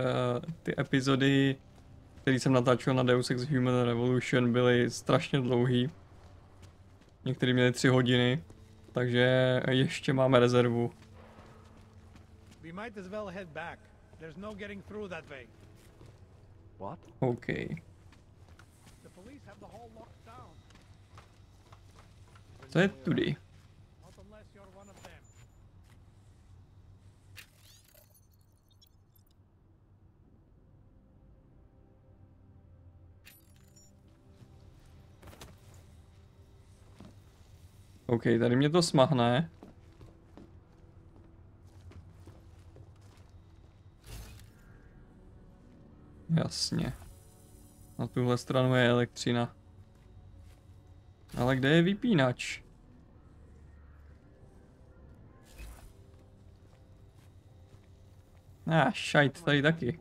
ty epizody, které jsem natáčel na Deus Ex Human Revolution, byly strašně dlouhý. Některé měly 3 hodiny, takže ještě máme rezervu. We might as well head back. There's no getting through that way. What? OK. The police have the hall locked down. Co je tudy? Not unless you're one of them. OK, tady mě to smahne. Jasně. Na tuhle stranu je elektřina. Ale kde je vypínač? Šajt, tady taky.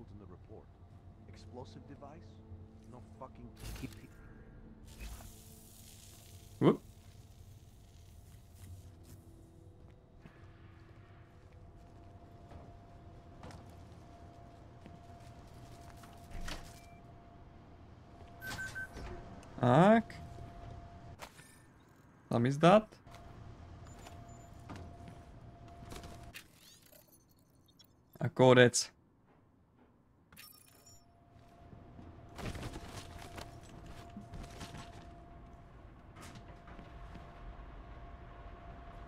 Tak. Zamizdat. A kódec.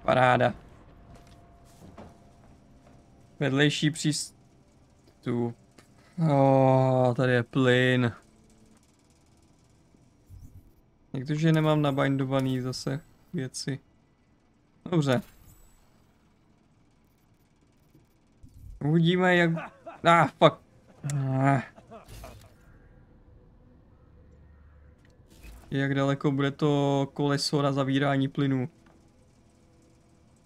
Paráda. Vedlejší přístup. Tady je plyn. Někteří nemám nabindovaný zase věci. Dobře. Uvidíme jak... fuck. Jak daleko bude to koleso na zavírání plynu.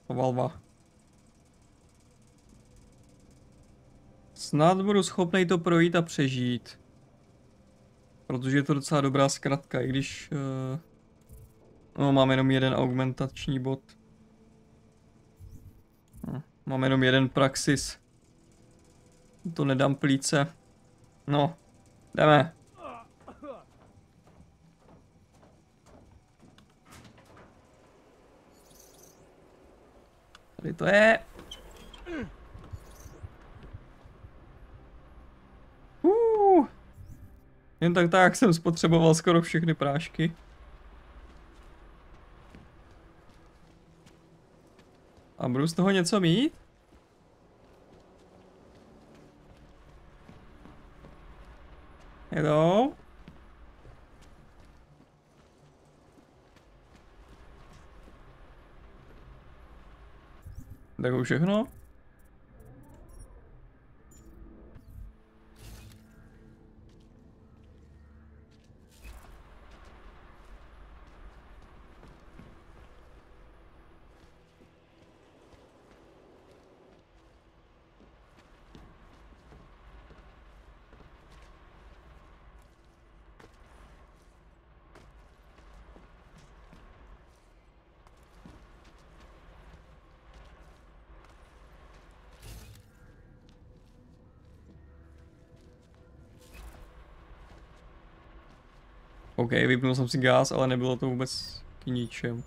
Valva. Snad budu schopný to projít a přežít. Protože je to docela dobrá zkratka, i když... mám jenom jeden augmentační bod. Mám jenom jeden praxis. To nedám plíce. No, jdeme. Tady to je. Jen tak jsem spotřeboval skoro všechny prášky. A budu z toho něco mít? Hello? Tak už všechno? OK, vypnul jsem si gás, ale nebylo to vůbec k ničemu.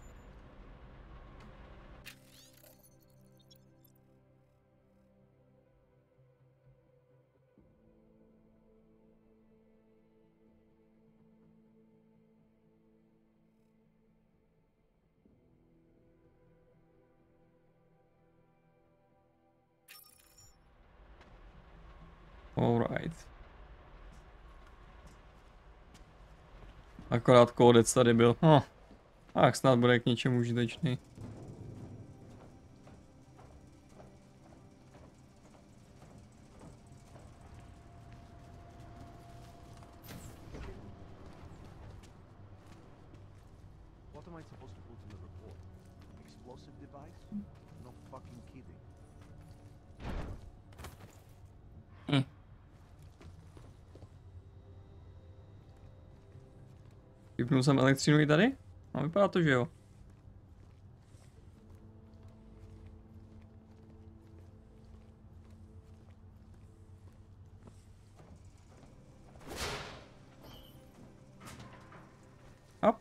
Alright. Akorát kódec tady byl. Tak snad bude k něčemu užitečný. What am I supposed to put in the report? Explosive device? No fucking kidding. Vypnul jsem elektřinu i tady? No, vypadá to, že jo. Hop.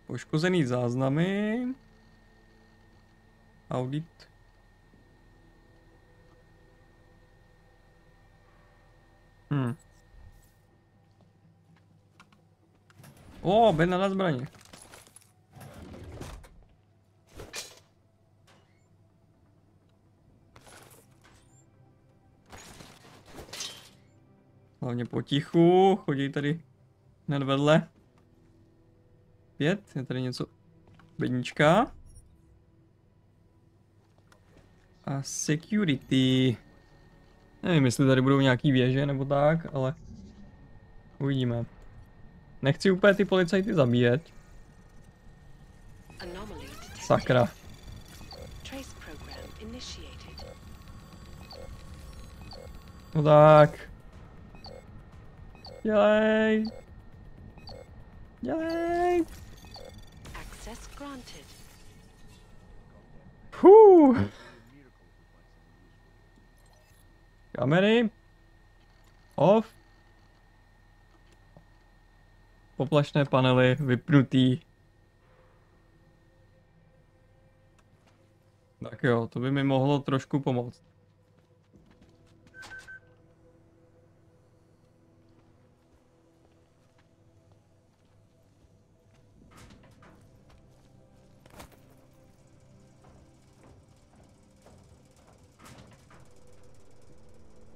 Poškozený záznamy. Audit. Bedna na zbraně. Hlavně potichu, chodí tady hned vedle. 5, je tady něco. Bednička. A security. Nevím, jestli tady budou nějaký věže nebo tak, ale uvidíme. Nechci úplně ty policajty zabíjet. Sakra. No tak. Dělej. Dělej. Kamery. Off. Poplašné panely vypnutý. Tak jo, to by mi mohlo trošku pomoct.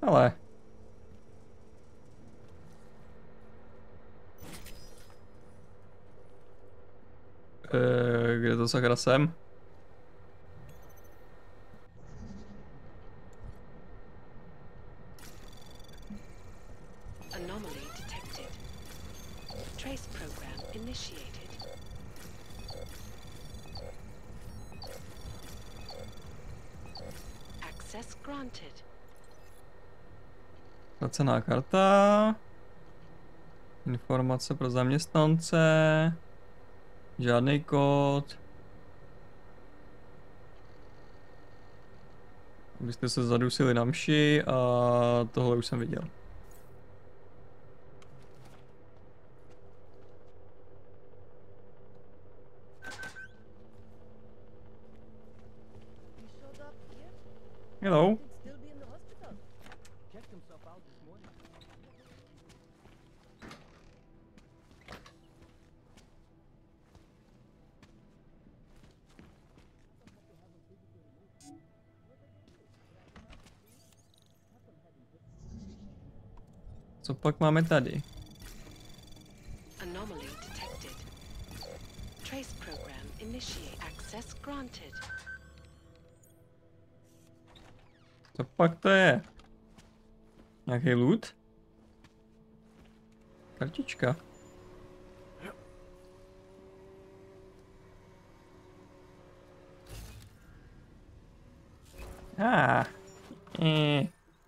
Ale. Kde to sakra jsem? Anomaly detected. Trace program initiated. Access granted. Placená karta. Informace pro zaměstnance. Žádný kód. Abyste se zadusili na mši a tohle už jsem viděl. Hello. Co pak máme tady? Anomaly detected. Trace program initiate. Access granted. Co pak to je? Nějaký loot? Kartička.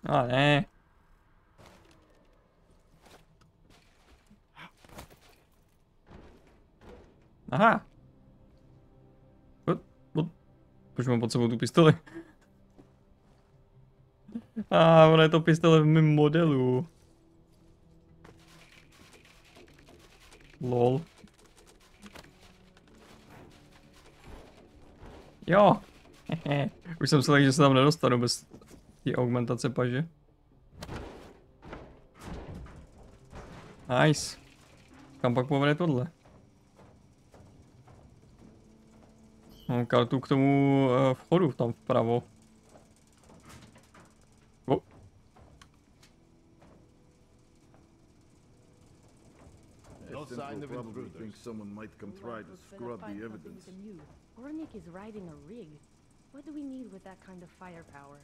No ne. Aha. Proč mám pod sebou tu pistoli? Ono je to pistole v mém modelu. Lol. Jo. Už jsem se že se tam nedostanu bez té augmentace paže. Nice. Kam pak povede tohle? Mám kartu k tomu vchodu tam vpravo. No sign of intruders. Think someone might come try to scrub the evidence. Ornik is riding a rig. What do we need with that kind of firepower?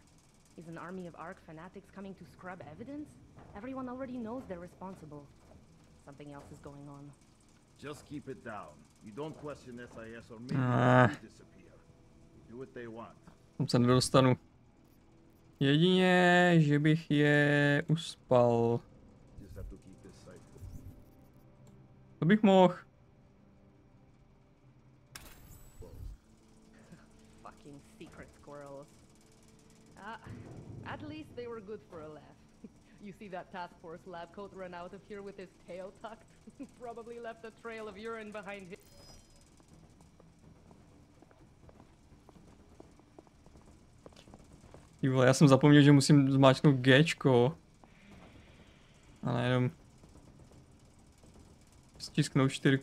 Is an army of Ark fanatics coming to scrub evidence? Everyone already knows they're responsible. Something else is going on. Just keep it down. You don't question SIS or maybe you disappear. Do what they want. Tam se nedostanu. Jedině, že bych je uspal. To bych mohl. Fucking secret squirrels. At least they were good for a laugh. You see that task force lab coat run out of here with his tail tucked? Probably left a trail of urine behind him. Jo, já jsem zapomněl, že musím zmáčknout Gčko. A nejenom stisknout 4.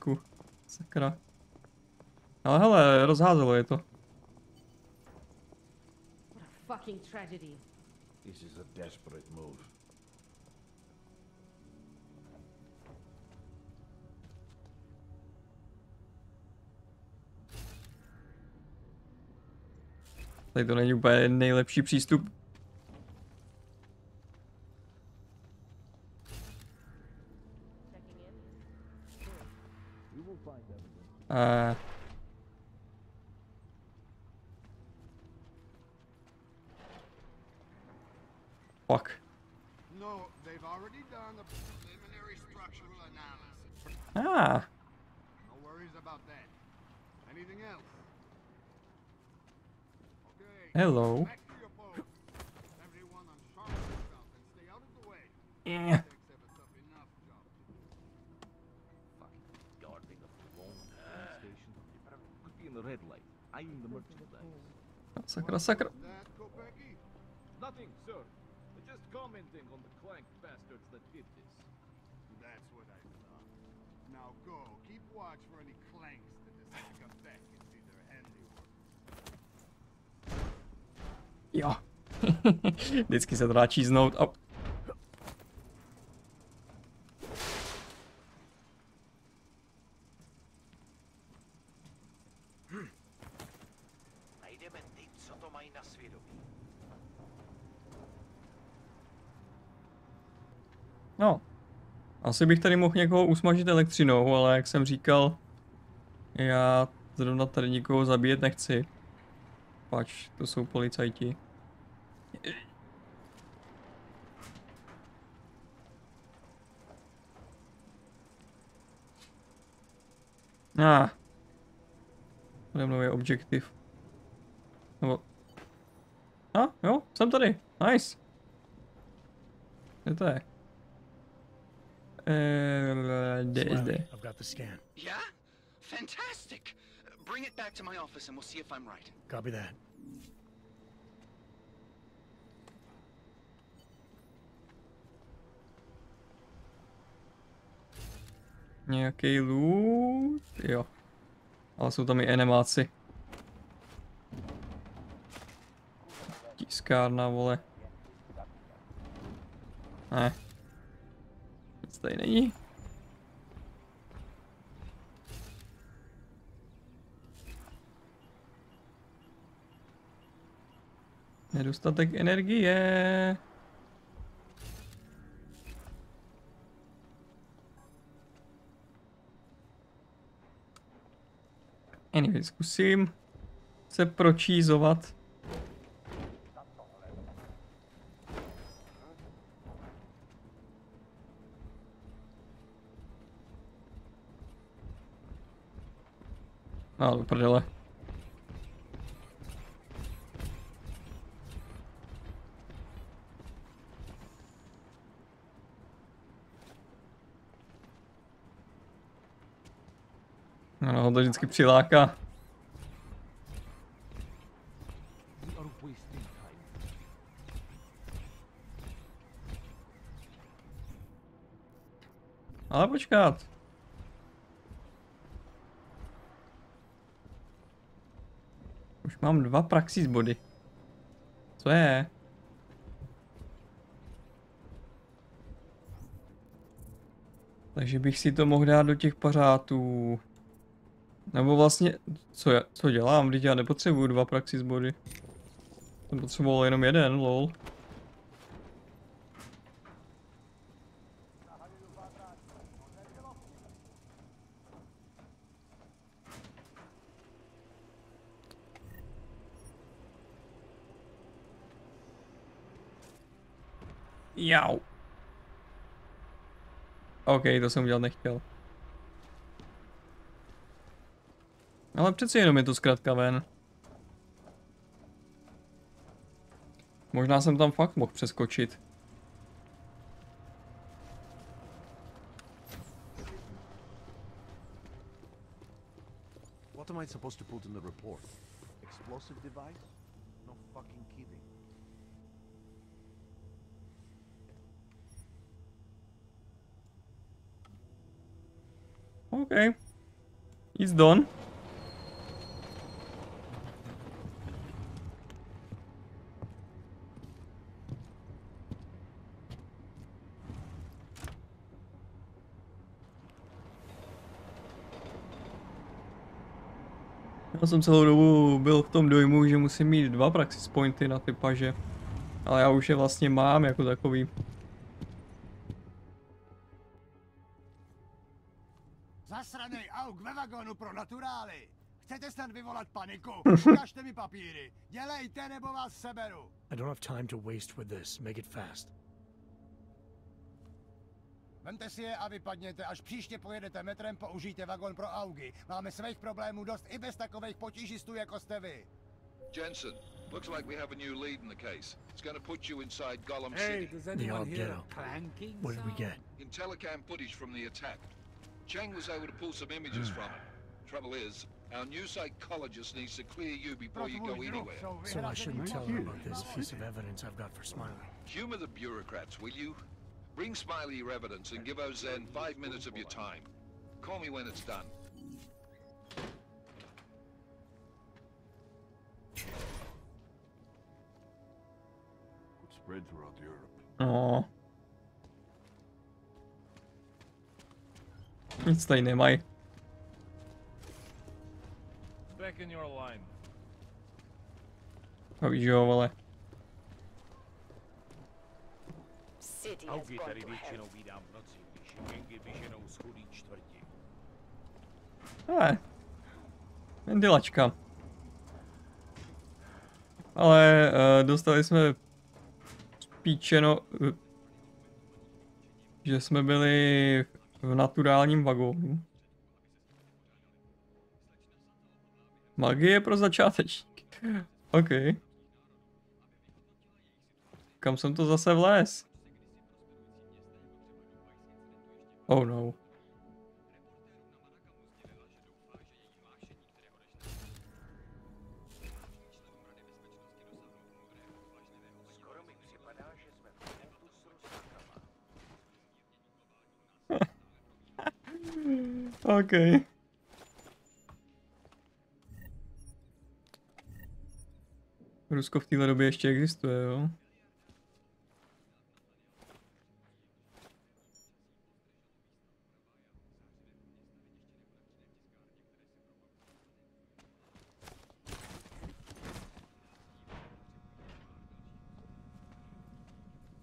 Sakra. Ale hele, rozházelo je to. What a fucking tragedy. This is a desperate move. Tady to není úplně nejlepší přístup. Fuck. No, they've already done a preliminary structural analysis. No worries about that. Anything else? Okay. Hello. Back to your post. Everyone on sharp yourself and stay out of the way. Enough job. Fucking guarding the phone station. Could be in the red light. I'm the merchandise. Sakra, sakra. Nothing, sir. Just commenting on the clank bastards that did this. That's what I thought. Now go. Keep watch for any clanks that decide to come back and see their handiwork. Jo. Vždycky se to dá číznout. Oh. Najdeme ty, co to mají na svědomí. No. Asi bych tady mohl někoho usmažit elektřinou, ale jak jsem říkal, já zrovna tady nikoho zabíjet nechci. Pač, to jsou policajti. Pode mnou je objektiv. Nebo... jo, jsem tady. Nice. Kde to je? Zde. I've got the scan. Yeah? Fantastic. Bring it back to my office and we'll see if I'm right. Copy that. Nějaký loot? Jo. Ale jsou tam i enemáci. Tiskárna, vole. Ne. Nic tady není. Nedostatek energie. Anyway, zkusím se pročízovat. Do prdele. Ano, to vždycky přiláká. Ale počkat. Už mám 2 praxis body. Co je? Takže bych si to mohl dát do těch pařátů. Nebo vlastně, co dělám? Vždyť já nepotřebuju 2 praxis body. Jsem potřeboval jenom 1, lol. Jau. OK, to jsem udělat nechtěl. Ale přeci jenom je to zkrátka ven. Možná jsem tam fakt mohl přeskočit. What am I supposed to put in the report? Explosive device? No fucking kidding. OK. It's done. Já jsem celou dobu byl v tom dojmu, že musím mít 2 praxis pointy na ty paže. Ale já už je vlastně mám jako takový. Zasranej auk ve vagonu pro naturály. Chcete snad vyvolat paniku? Ukažte mi papíry. Dělejte, nebo vás seberu. I don't have time to waste with this. Make it fast. Vemte si je a vypadněte, až příště pojedete metrem, použijte vagon pro augy. Máme svých problémů dost i bez takových potížistů, jako jste vy. Jensen, looks like we have a new lead in the case. It's going to put you inside Gollum Hey, City. does anyone hear ghetto. a clanking What did we get? In telecam footage from the attack, Cheng was able to pull some images from it. Trouble is, our new psychologist needs to clear you before you go anywhere. So I shouldn't tell her about this piece of evidence I've got for Smiley. Humor the bureaucrats, will you? Bring Smiley your evidence and give Ozen 5 minutes of your time. Call me when it's done. Spread throughout Europe. No. Nic tady nemají. Back in your line. A víš jo, vole. Auky tady většinou vídám v noci, když gengy vyženou z chudý čtvrti. Vendilačka. Ale dostali jsme spíčeno, že jsme byli v naturálním vagónu. Magie pro začátečníky. OK. Kam jsem to zase vlez? Oh no. OK. Rusko v téhle době ještě existuje, jo?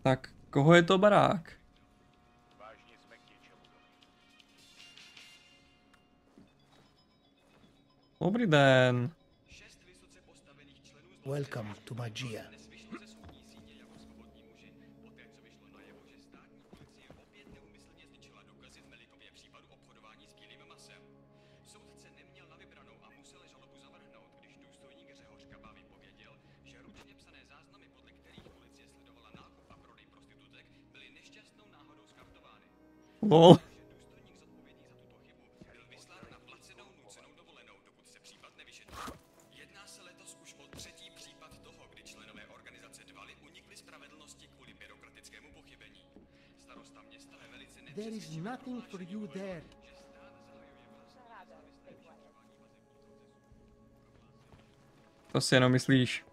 Tak, koho je to barák? Dobrý den. Welcome to Magia. Lol. Jedná se letos už o třetí případ toho, kdy členové organizace dvali unikli spravedlnosti kvůli byrokratickému pochybení. Starosta města ve velice There is nothing for you there. To si jenom myslíš.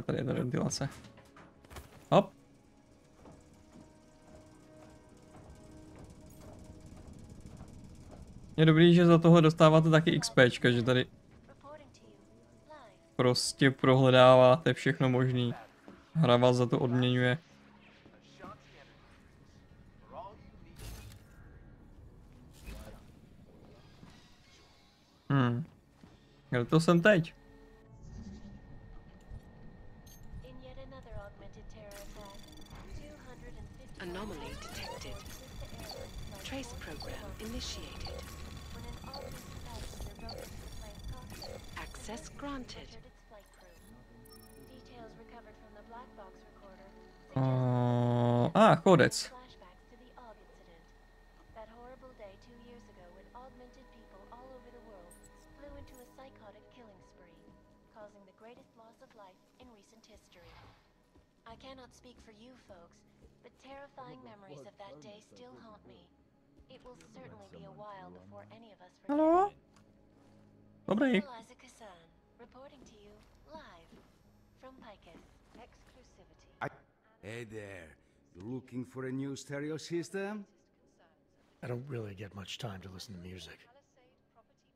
Tady je ta ventilace. Hop. Je dobrý, že za toho dostáváte taky XPčka, že tady prostě prohledáváte všechno možný. Hra vás za to odměňuje. Kde to jsem teď? Anomaly detected. Trace program initiated. Access granted. Chodec. That horrible day 2 years ago when augmented people all over the world flew into a psychotic killing spree, causing the greatest loss of life in recent history. I cannot speak for you folks, but terrifying memories of that day still haunt me. It will certainly be a while before any of us forget. Hello? Dobrý. Eliza Kassan, reporting to you live from Picus. Exclusivity. Hey there. You looking for a new stereo system? I don't really get much time to listen to music.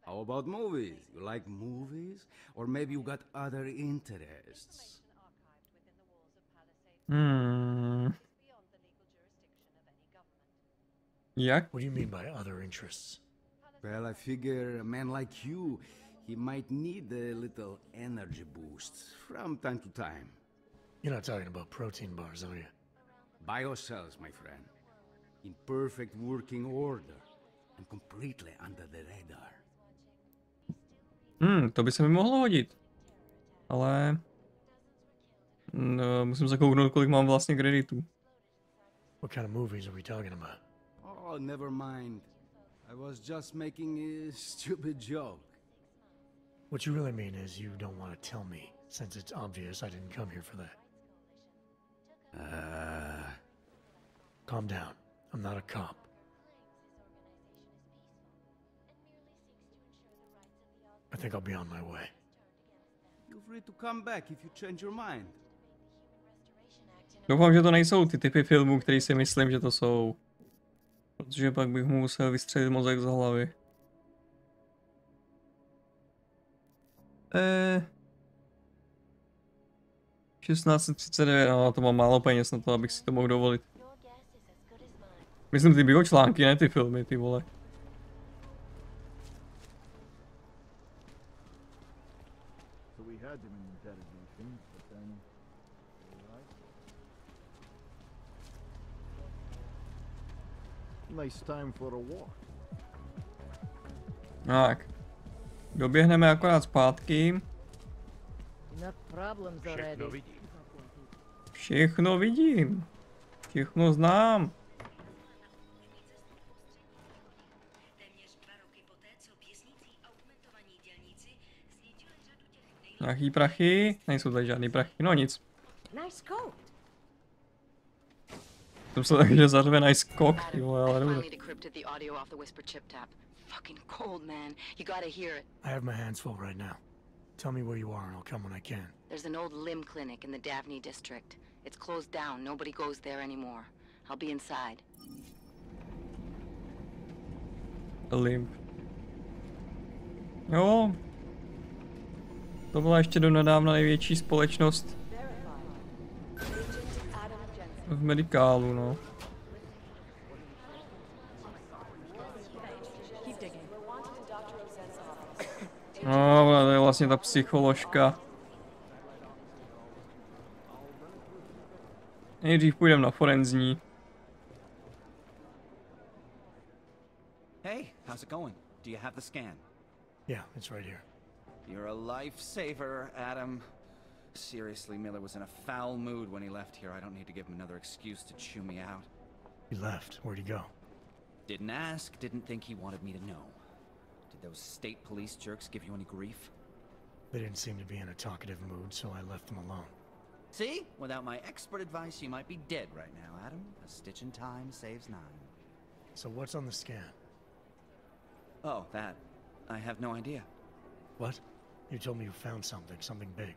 How about movies? You like movies? Or maybe you got other interests? Jak? What do you mean by other interests? Well, I figure a man like you, he might need a little energy boost from time to time. You're not talking about protein bars, are you? Biocells, my friend. In perfect working order and completely under the radar. To by se mi mohlo hodit. Ale... No, musím zakouknout, kolik mám vlastně kreditů. What kind of movies are we talking about? Oh, never mind. I was just making a stupid joke. What you really mean is you don't want to tell me, since it's obvious I didn't come here for that. Calm down. I'm not a cop. I think I'll be on my way. You've free to come back if you change your mind. Doufám, že to nejsou ty typy filmů, který si myslím, že to jsou. Protože pak bych mu musel vystřelit mozek z hlavy. 1639, no to mám málo peněz na to, abych si to mohl dovolit. Myslím ty biočlánky, ne ty filmy, ty vole. So we had them in interrogation, but then nice time for a walk. Tak. Doběhneme akorát zpátky. Všechno vidím. Všechno vidím. Všechno znám. Nějaký prachy? Nejsou tady žádný prachy, no nic. Jsem se takže zařve nice cock, jo, ale dobře. Fucking cold, man. You gotta hear it. I have my hands full right now. Tell me where you are and I'll come when I can. There's an old limb clinic in the Daphne district. It's closed down. Nobody goes there anymore. I'll be inside. A limb. Jo. To byla ještě donedávna největší společnost v medikálu, no. No, to je vlastně ta psycholožka. Nejdřív půjdeme na forenzní. Hey, how's it going? Do you have the scan? Yeah, it's right here. You're a lifesaver, Adam. Seriously, Miller was in a foul mood when he left here. I don't need to give him another excuse to chew me out. He left. Where'd he go? Didn't ask, didn't think he wanted me to know. Did those state police jerks give you any grief? They didn't seem to be in a talkative mood, so I left them alone. See? Without my expert advice, you might be dead right now, Adam. A stitch in time saves 9. So what's on the scan? Oh, that. I have no idea. What? You told me you found something big.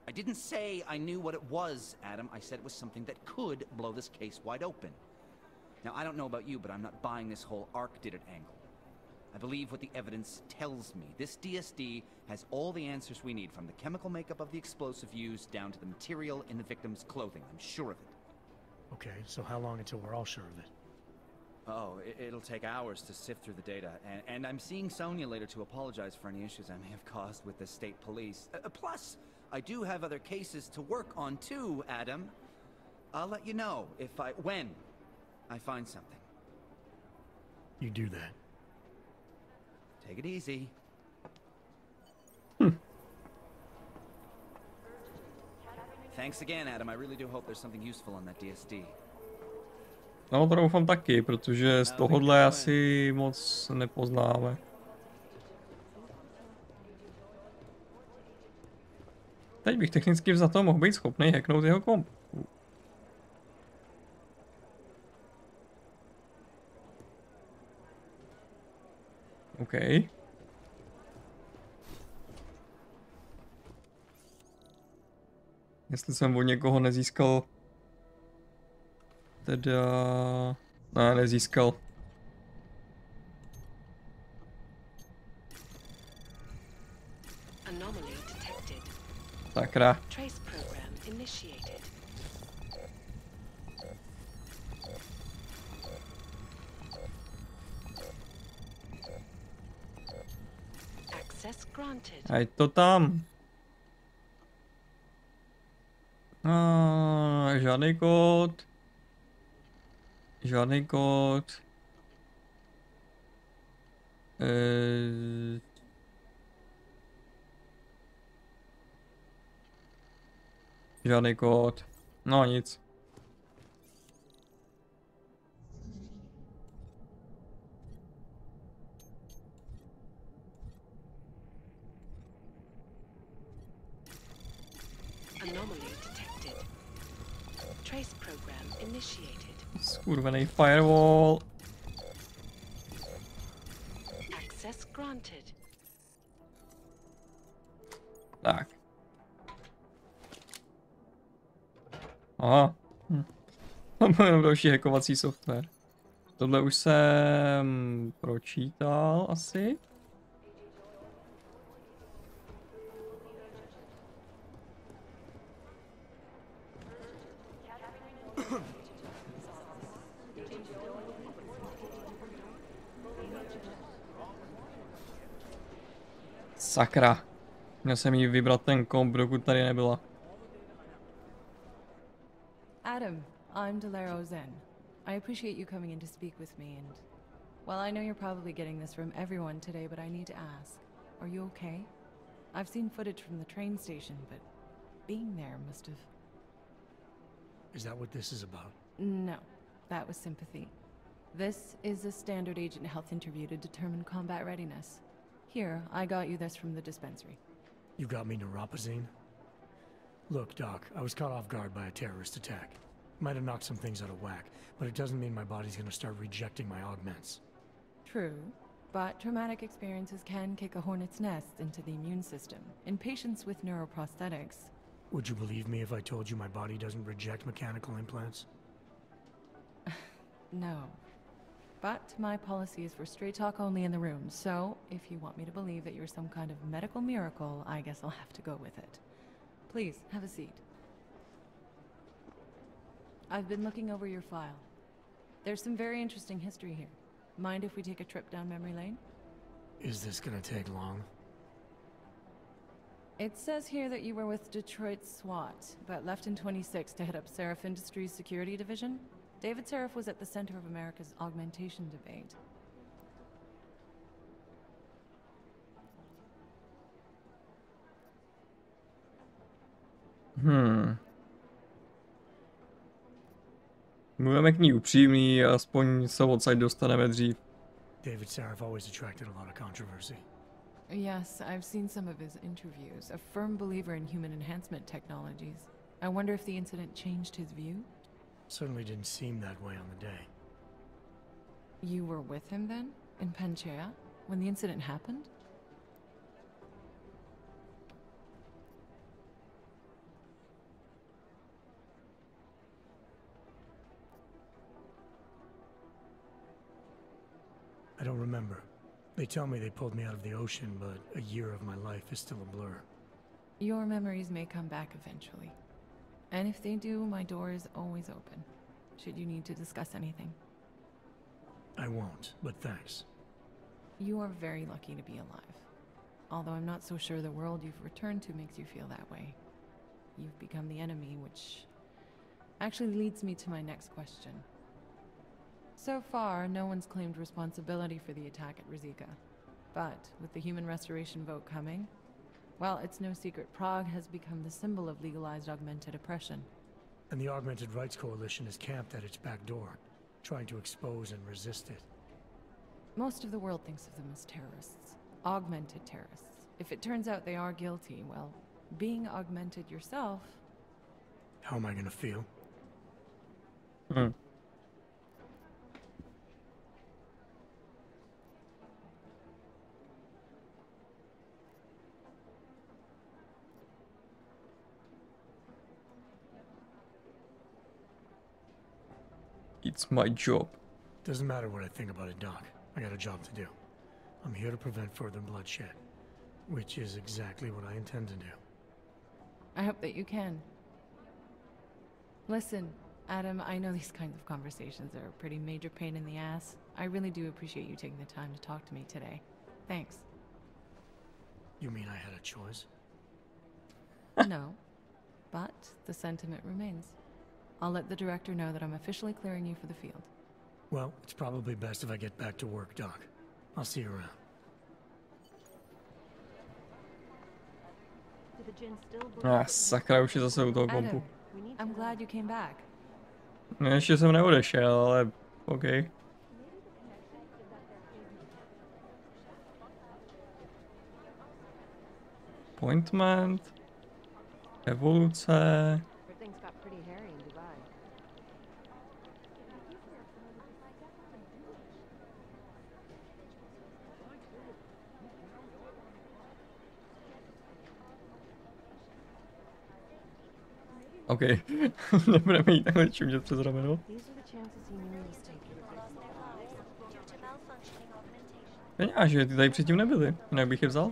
I didn't say I knew what it was, Adam. I said it was something that could blow this case wide open. Now, I don't know about you, but I'm not buying this whole Ark did it angle. I believe what the evidence tells me. This DSD has all the answers we need, from the chemical makeup of the explosive used down to the material in the victim's clothing. I'm sure of it. Okay, so how long until we're all sure of it? Oh, it'll take hours to sift through the data, and I'm seeing Sonia later to apologize for any issues I may have caused with the state police. Plus, I do have other cases to work on too, Adam. I'll let you know when I find something. You do that. Take it easy. Thanks again, Adam. I really do hope there's something useful on that DSD. No, to doufám taky, protože z tohohle asi moc nepoznáme. Teď bych technicky za to mohl být schopný hacknout jeho komp. OK. Jestli jsem od někoho nezískal... Teda... Ne, nezískal. Sakra. Trace program initiated. Access granted. Ať to tam. Žádný kód. Žádný kód. Žádný kód. No nic. Anomaly detected. Trace program initiated. Skurvený firewall. Access granted. Tak. Aha. To byl jenom další hackovací software. Tohle už jsem pročítal asi. Sakra. Měl jsem jí vybrat ten komp, dokud tady nebyla. Adam, I'm Delero Zen. I appreciate you coming in to speak with me and... Well, I know you're probably getting this from everyone today, but I need to ask. Are you okay? I've seen footage from the train station, but being there must have... Is that what this is about? No, that was sympathy. This is a standard agent health interview to determine combat readiness. Here, I got you this from the dispensary. You got me neuropazine? Look, Doc, I was caught off guard by a terrorist attack. Might have knocked some things out of whack, but it doesn't mean my body's gonna start rejecting my augments. True, but traumatic experiences can kick a hornet's nest into the immune system. In patients with neuroprosthetics... Would you believe me if I told you my body doesn't reject mechanical implants? No. But my policy is for straight talk only in the room, so if you want me to believe that you're some kind of medical miracle, I guess I'll have to go with it. Please, have a seat. I've been looking over your file. There's some very interesting history here. Mind if we take a trip down memory lane? Is this gonna take long? It says here that you were with Detroit SWAT, but left in 26 to head up Seraph Industries' security division. David Seraph was at the center of America's augmentation debate. Budeme k ní upřímný, aspoň se odsaď dostaneme dřív. David Seraph always attracted a lot of controversy. Yes, I've seen some of his interviews. A firm believer in human enhancement technologies. I wonder if the incident changed his view? Certainly didn't seem that way on the day. You were with him then? In Panchea? When the incident happened? I don't remember. They tell me they pulled me out of the ocean, but a year of my life is still a blur. Your memories may come back eventually. And if they do, my door is always open, should you need to discuss anything. I won't, but thanks. You are very lucky to be alive. Although I'm not so sure the world you've returned to makes you feel that way. You've become the enemy, which actually leads me to my next question. So far, no one's claimed responsibility for the attack at Rizika. But with the human restoration vote coming, well, it's no secret Prague has become the symbol of legalized augmented oppression. And the Augmented Rights Coalition is camped at its back door, trying to expose and resist it. Most of the world thinks of them as terrorists. Augmented terrorists. If it turns out they are guilty, well, being augmented yourself... How am I gonna feel? It's my job. Doesn't matter what I think about it, Doc. I got a job to do. I'm here to prevent further bloodshed, which is exactly what I intend to do. I hope that you can. Listen, Adam, I know these kinds of conversations are a pretty major pain in the ass. I really do appreciate you taking the time to talk to me today. Thanks. You mean I had a choice? No, but the sentiment remains. I'll let the director know that I'm officially clearing you for the field. Well, it's probably best if I get back to work, Doc. I'll see you around. Sakra, už je zase u toho kompu. I'm glad you came back. No, ještě jsem neodešel, ale OK. Appointment. Evoluce. OK. Nebudeme jít takhle čumět přes rameno. A že ty tady předtím nebyly, jinak bych je vzal.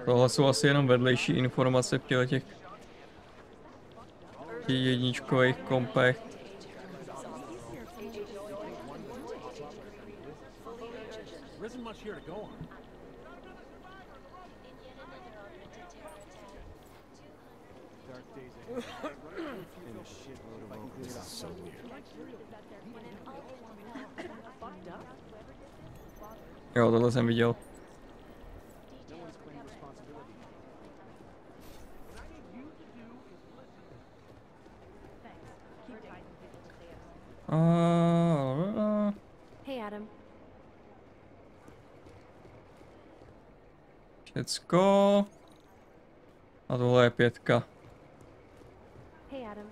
Tohle jsou asi jenom vedlejší informace v těch jedničkových kompech. Jo, tohle jsem viděl. Hey Adam. Všecko. A tohle je 5. Hey Adam.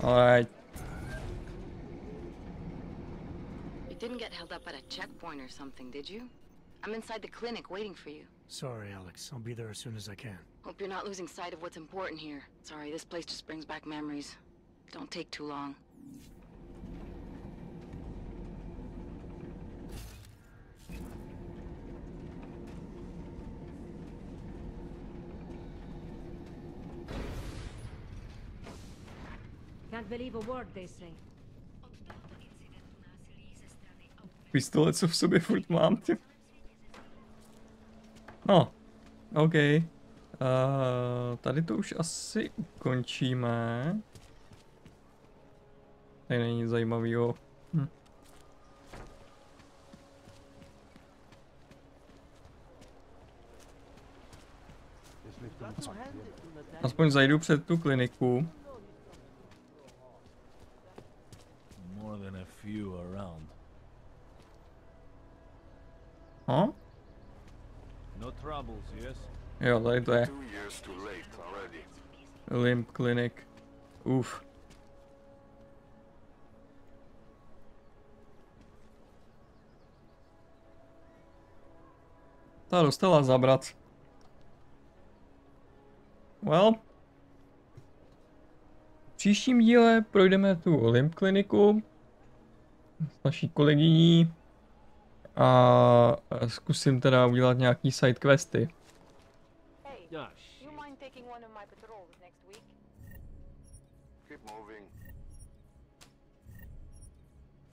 Alright. You didn't get held up at a checkpoint or something, did you? I'm inside the clinic waiting for you. Sorry, Alex. I'll be there as soon as I can. Hope you're not losing sight of what's important here. Sorry, this place just brings back memories. Don't take too long. Can't believe a word they say. Pistole, co v sobě furt mám, ty. No, OK. Tady to už asi ukončíme. Tady není nic zajímavého. Aspoň zajdu před tu kliniku. More than a few around. No troubles, yes? Jo, tady to je. Limb Clinic. Uf. Ta dostala zabrat. Well. V příštím díle projdeme tu Limb Kliniku s naší kolegyní a zkusím teda udělat nějaký side questy.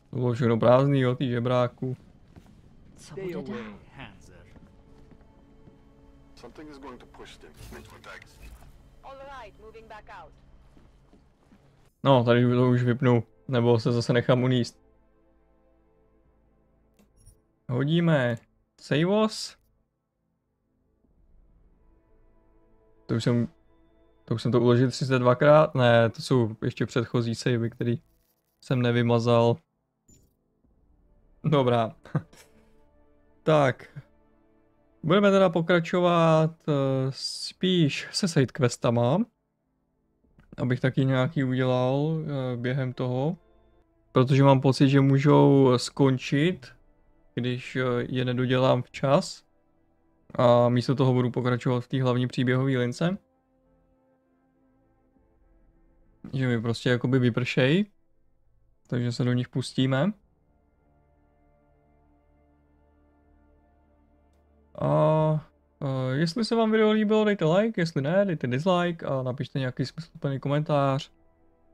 To bylo všechno prázdný, jo, ty žebráku. Co bude dál? No, tady to už vypnu, nebo se zase nechám uníst. Hodíme save as. To už jsem to uložil 32krát, ne, to jsou ještě předchozí savey, který jsem nevymazal. Dobrá. Tak. Budeme teda pokračovat spíš se side questama. Abych taky nějaký udělal během toho. Protože mám pocit, že můžou skončit, když je nedodělám včas. A místo toho budu pokračovat v té hlavní příběhové lince. Že mi prostě jakoby vypršej. Takže se do nich pustíme. A jestli se vám video líbilo, dejte like, jestli ne, dejte dislike a napište nějaký smysluplný komentář.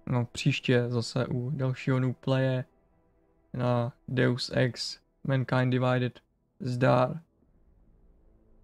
No příště zase u dalšího Noobplaye na Deus Ex Mankind Divided Zdar.